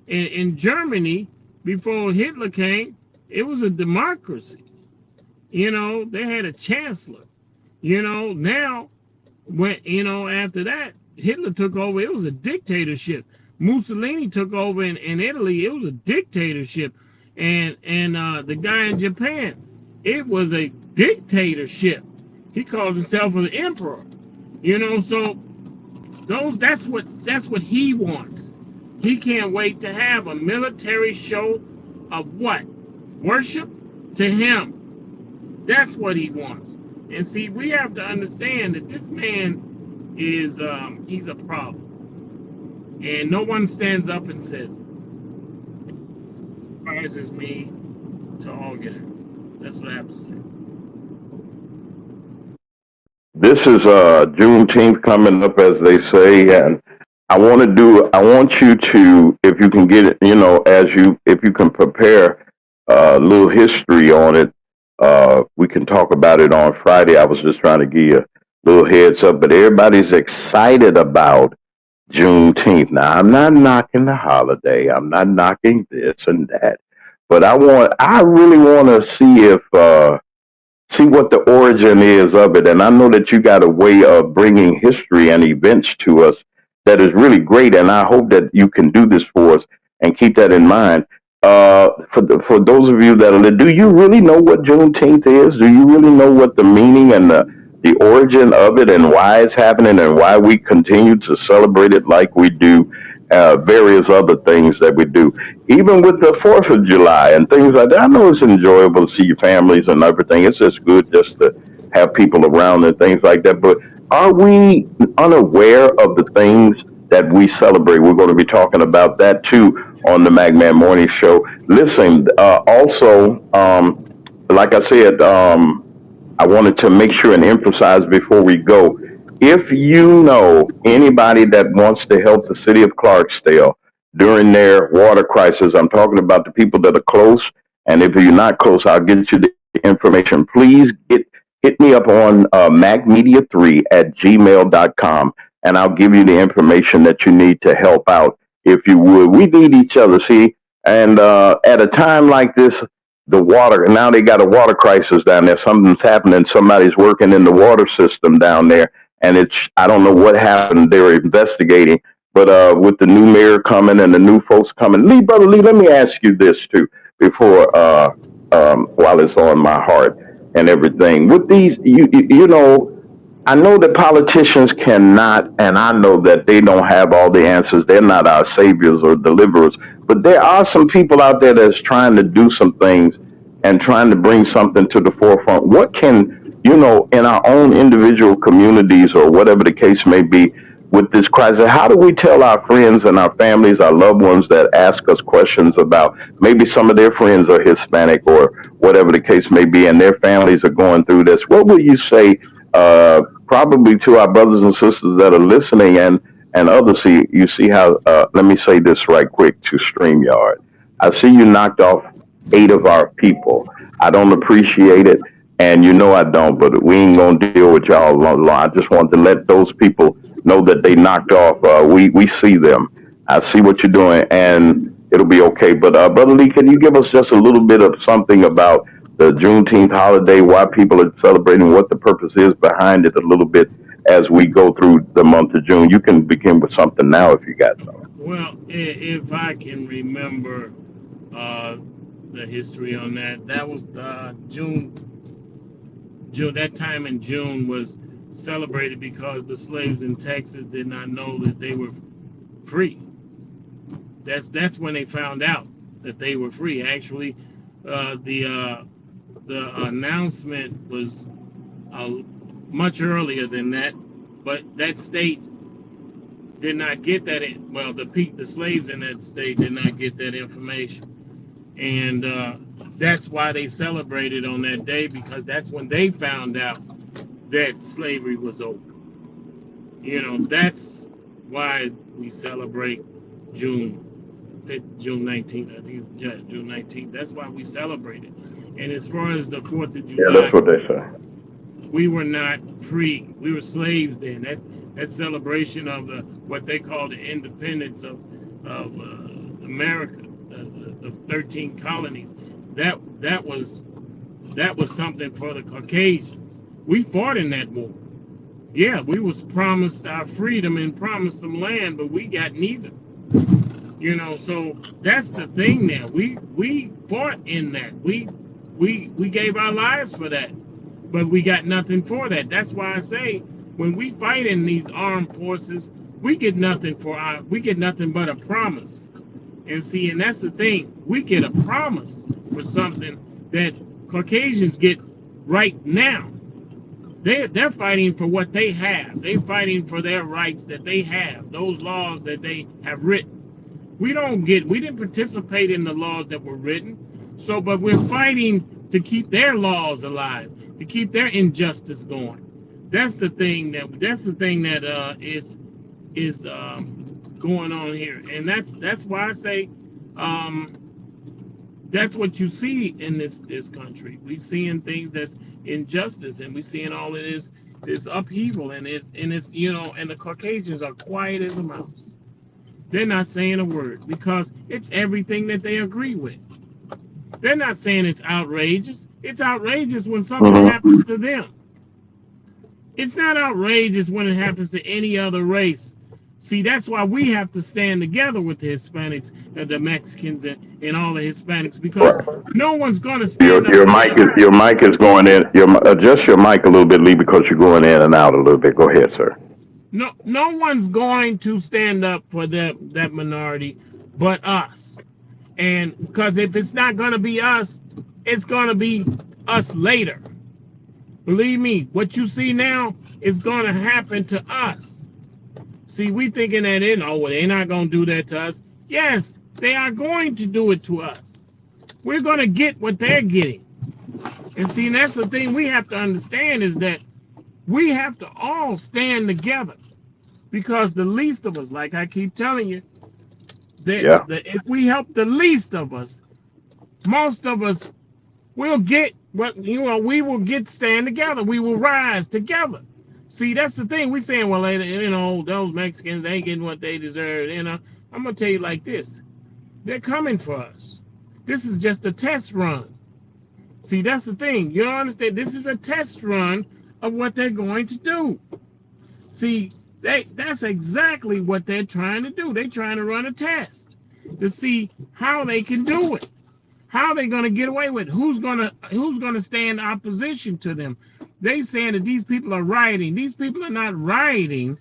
In Germany, before Hitler came, it was a democracy. They had a chancellor. Now, after that, Hitler took over, it was a dictatorship. Mussolini took over in Italy, it was a dictatorship. And the guy in Japan, it was a dictatorship. He called himself an emperor. So that's what he wants. He can't wait to have a military show of what? Worship to him. That's what he wants. And see, we have to understand that this man is he's a problem. And no one stands up and says it. It surprises me to all get it. That's what I have to say. this is Juneteenth coming up, as they say, and I want you to, if you can get it, if you can prepare a little history on it. We can talk about it on Friday. I was just trying to give you a little heads up, but everybody's excited about Juneteenth. Now, I'm not knocking the holiday. I'm not knocking this and that, but I really want to see what the origin is of it. And I know that you got a way of bringing history and events to us that is really great. And I hope that you can do this for us and keep that in mind. For those of you that are, do you really know what Juneteenth is? Do you really know what the meaning and the origin of it and why it's happening and why we continue to celebrate it like we do various other things that we do? Even with the 4th of July and things like that, I know it's enjoyable to see your families and everything. It's just good just to have people around and things like that. But are we unaware of the things that we celebrate? We're going to be talking about that too on the Magman Morning Show. Listen, also, like I said, I wanted to make sure and emphasize before we go, if you know anybody that wants to help the city of Clarksdale during their water crisis, I'm talking about the people that are close, and if you're not close, I'll get you the information. Please hit me up on macmedia3@gmail.com, and I'll give you the information that you need to help out if you would. We need each other, see, and at a time like this, the water, now they got a water crisis down there. Something's happening. Somebody's working in the water system down there, and I don't know what happened. They're investigating, but with the new mayor coming and the new folks coming, Brother Lee, let me ask you this too before while it's on my heart and everything. With these, I know that politicians cannot, and I know that they don't have all the answers. They're not our saviors or deliverers, but there are some people out there that's trying to do some things and trying to bring something to the forefront. What can, in our own individual communities or whatever the case may be with this crisis, how do we tell our friends and our families, our loved ones that ask us questions about maybe some of their friends are Hispanic or whatever the case may be, and their families are going through this? What would you say probably to our brothers and sisters that are listening and others. See, you see how, let me say this right quick to StreamYard. I see you knocked off 8 of our people. I don't appreciate it, and you know I don't, but we ain't going to deal with y'all long. I just want to let those people know that they knocked off. We see them. I see what you're doing, and it'll be okay. But Brother Lee, can you give us just a little bit of something about the Juneteenth holiday, why people are celebrating, what the purpose is behind it a little bit as we go through the month of June? You can begin with something now if you got some. Well, if I can remember uh, the history on that, that was June. June. That time in June was celebrated because the slaves in Texas did not know that they were free. That's when they found out that they were free. Actually, the announcement was uh, much earlier than that, but that state did not get that. Well, the slaves in that state did not get that information, and that's why they celebrated on that day, because that's when they found out that slavery was over. That's why we celebrate June June 19th. I think it's June 19th. That's why we celebrate it. And as far as the 4th of Yeah, that's July, what they say. we were not free. We were slaves then. That celebration of the what they call the independence of America, the 13 colonies. That was something for the Caucasians. We fought in that war. Yeah, we was promised our freedom and promised some land, but we got neither. So that's the thing now. We fought in that. We gave our lives for that, but we got nothing for that. That's why I say when we fight in these armed forces, we get nothing but a promise. And that's the thing. We get a promise for something that Caucasians get right now. They're fighting for what they have. They're fighting for their rights that they have, those laws that they have written. We didn't participate in the laws that were written. So, but we're fighting to keep their laws alive, to keep their injustice going. That's the thing that is going on here, and that's why I say that's what you see in this country. We seeing things that's injustice, and we seeing all of this upheaval, and and the Caucasians are quiet as a mouse. They're not saying a word because it's everything that they agree with. They're not saying it's outrageous. It's outrageous when something Mm-hmm. happens to them. It's not outrageous when it happens to any other race. See, that's why we have to stand together with the Hispanics and the Mexicans and all the Hispanics, because Right. no one's going to Your stand up your for mic their is rights. going in. Adjust your mic a little bit, Lee, because you're going in and out a little bit. Go ahead, sir. No one's going to stand up for that minority but us. And because if it's not going to be us, it's going to be us later. Believe me, what you see now is going to happen to us. See, we thinking that they're not going to do that to us. Yes, they are going to do it to us. We're going to get what they're getting. And see, and that's the thing we have to understand is that we have to all stand together, because the least of us, like I keep telling you, Yeah. that if we help the least of us, most of us will get we will get stand together. We will rise together. See, that's the thing. We saying, well, those Mexicans, they ain't getting what they deserve. I'm gonna tell you like this: they're coming for us. This is just a test run. See, that's the thing. You don't understand. This is a test run of what they're going to do. See, that's exactly what they're trying to do. They're trying to run a test to see how they can do it. How are they going to get away with it? Who's gonna stand opposition to them? They saying that these people are rioting. These people are not rioting.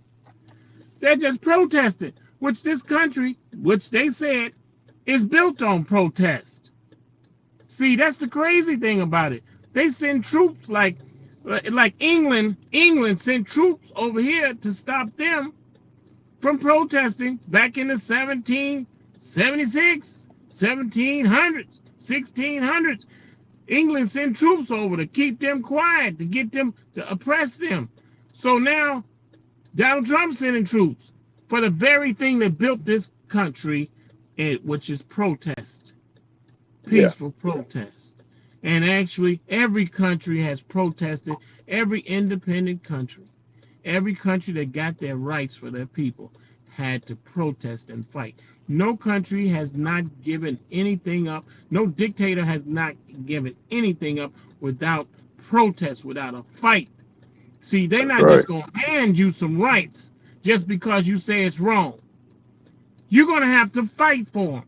They're just protesting, which this country, which they said, is built on protest. See, that's the crazy thing about it. They send troops like England. England sent troops over here to stop them from protesting back in the 1776, 1700s, 1600s. England sent troops over to keep them quiet, to get them to oppress them. So now Donald Trump sending troops for the very thing that built this country, which is protest, Yeah. peaceful protest. And actually, every country has protested, every independent country. Every country that got their rights for their people had to protest and fight. No country has not given anything up. No dictator has not given anything up without protest, without a fight. See, they're That's not right. just going to hand you some rights just because you say it's wrong. You're going to have to fight for them.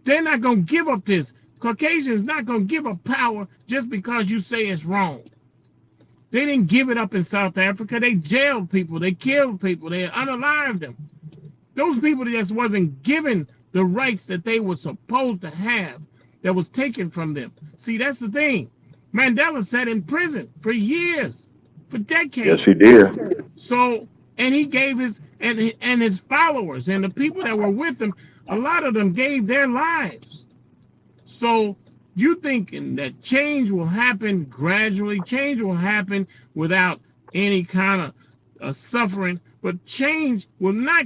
They're not going to give up this. Caucasians not going to give up power just because you say it's wrong. They didn't give it up in South Africa. They jailed people. They killed people. They unalived them. Those people just wasn't given the rights that they were supposed to have that was taken from them. See, that's the thing. Mandela sat in prison for years, for Yes, he decades. did. So, and he gave and his followers and the people that were with him, a lot of them gave their lives. So you thinking that change will happen gradually, change will happen without any kind of suffering, but change will not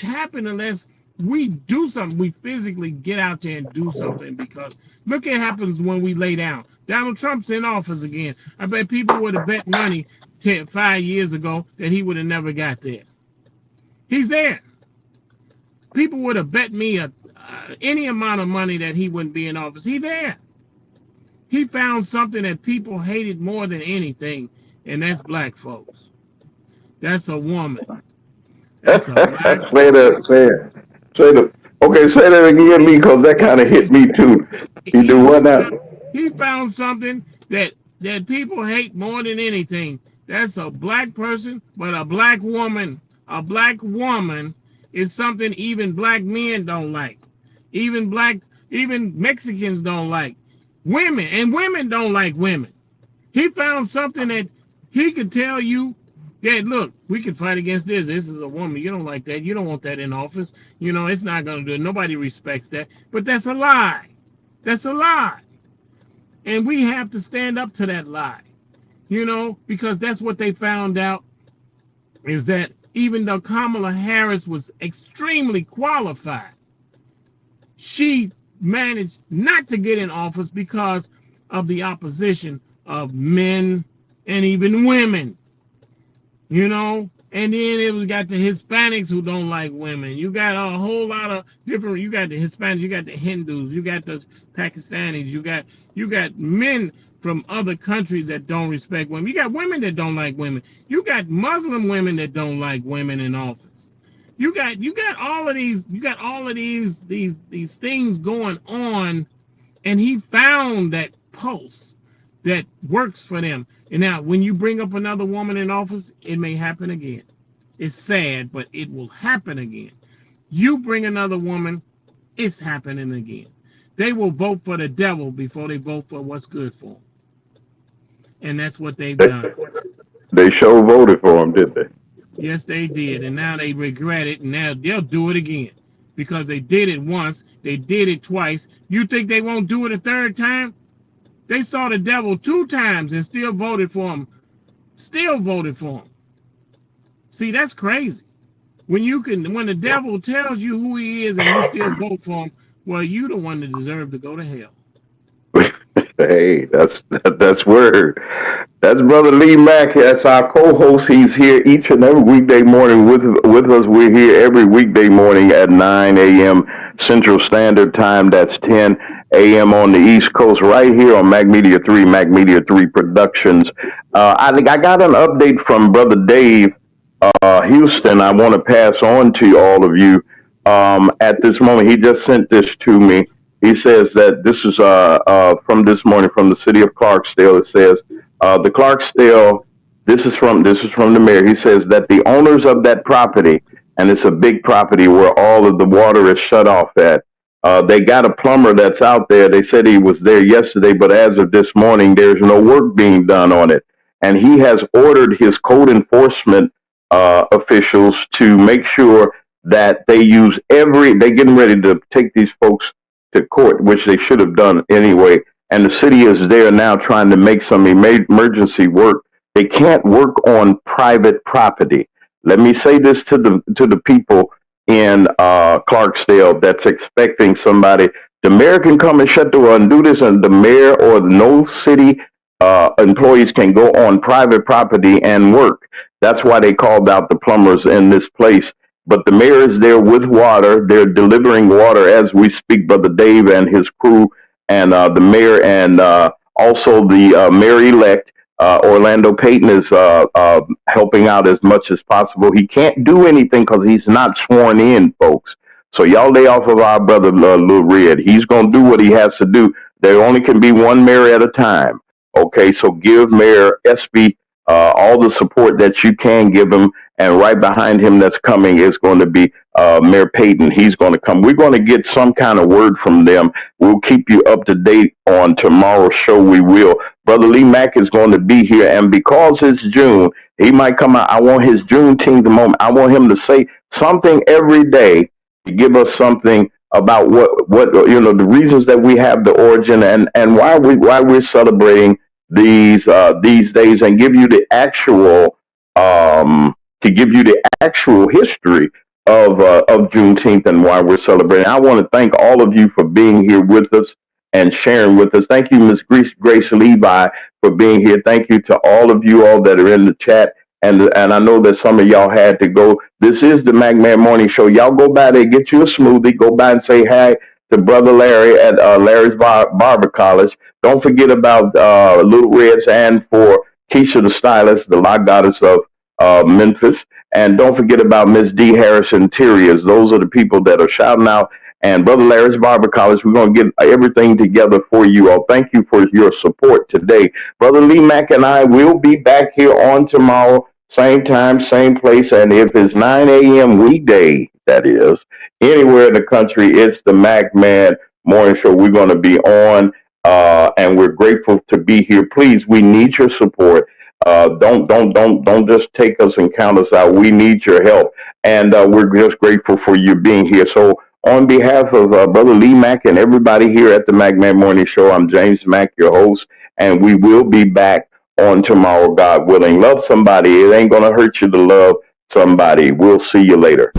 happen unless we do something. We physically get out there and do something, because look what happens when we lay down. Donald Trump's in office again. I bet people would have bet money 5 years ago that he would have never got there. He's there. People would have bet me any amount of money that he wouldn't be in office. He's there. He found something that people hated more than anything, and that's black folks. That's a woman. That's a black. Say that. Say that. Okay, say that again, Lee, because that kind of hit me too. You do He what now? found, he found something that people hate more than anything. That's a black person, but a black woman. A black woman is something even black men don't like. Even Mexicans don't like. Women, and women don't like women. He found something that he could tell you that, look, we can fight against this. This is a woman. You don't like that. You don't want that in office. You know, it's not going to do it. Nobody respects that. But that's a lie. That's a lie. And we have to stand up to that lie, because that's what they found out, is that even though Kamala Harris was extremely qualified, she managed not to get in office because of the opposition of men and even women, and then we got the Hispanics who don't like women. You got a whole lot of different. You got the Hispanics, you got the Hindus, you got the Pakistanis, you got men from other countries that don't respect women. You got women that don't like women. You got Muslim women that don't like women in office. You got all of these. You got all of these things going on, and he found that pulse that works for them. And now, when you bring up another woman in office, it may happen again. It's sad, but it will happen again. You bring another woman, it's happening again. They will vote for the devil before they vote for what's good for them. And that's what they've They, done. they sure voted for him, did they? Yes, they did. And now they regret it, and now they'll do it again. Because they did it once, they did it twice. You think they won't do it a third time? They saw the devil 2 times and still voted for him. Still voted for him. See, that's crazy. When the devil tells you who he is and you still vote for him, well, you the one that deserve to go to hell. Hey, that's word. That's Brother Lee Mack. That's our co-host. He's here each and every weekday morning with us. We're here every weekday morning at 9 a.m. Central Standard Time. That's 10 a.m. on the East Coast, right here on Mac Media 3, Mac Media 3 Productions. I got an update from Brother Dave Houston. I want to pass on to all of you at this moment. He just sent this to me. He says that this is from this morning from the city of Clarksdale. It says the Clarksdale. This is from the mayor. He says that the owners of that property, and it's a big property where all of the water is shut off at. They got a plumber that's out there. They said he was there yesterday, but as of this morning, there's no work being done on it. And he has ordered his code enforcement officials to make sure that they use they're getting ready to take these folks to court, which they should have done anyway. And the city is there now trying to make some emergency work They can't work on private property. Let me say this to the people in Clarksdale that's expecting somebody. The mayor can come and shut the door and do this, and the mayor or no city employees can go on private property and work. That's why they called out the plumbers in this place. But the mayor is there with water. They're delivering water as we speak, Brother Dave and his crew, and the mayor and also the mayor elect. Orlando Payton is helping out as much as possible. He can't do anything because he's not sworn in, folks. So y'all lay off of our brother Lil Red. He's going to do what he has to do. There only can be one mayor at a time. Okay, so give Mayor Espy all the support that you can give him. And right behind him that's coming is going to be Mayor Payton. He's going to come. We're going to get some kind of word from them. We'll keep you up to date on tomorrow's show. We will. Brother Lee Mack is going to be here. And because it's June, he might come out. I want his Juneteenth moment. I want him to say something every day to give us something about what the reasons that we have the origin and why we're celebrating these days, and give you the actual to give you the actual history of Juneteenth and why we're celebrating. I want to thank all of you for being here with us and sharing with us. Thank you, Ms. Grace Levi, for being here. Thank you to all of you all that are in the chat. And I know that some of y'all had to go. This is the McMahon Morning Show. Y'all go by there, get you a smoothie. Go by and say hi to Brother Larry at Larry's Barber College. Don't forget about Little Reds, and for Keisha the Stylist, the Lock Goddess of Memphis. And don't forget about Miss D. Harris Interiors. Those are the people that are shouting out. And Brother Larry's Barber College, we're going to get everything together for you all. Thank you for your support today. Brother Lee Mack and I will be back here on tomorrow, same time, same place. And if it's 9 a.m. weekday, that is, anywhere in the country, it's the Mac Man Morning Show. We're going to be on, and we're grateful to be here. Please, we need your support. Don't just take us and count us out. We need your help, and we're just grateful for you being here. So, on behalf of Brother Lee Mack and everybody here at the McMahon Morning Show, I'm James Mack, your host, and we will be back on tomorrow, God willing. Love somebody. It ain't gonna hurt you to love somebody. We'll see you later.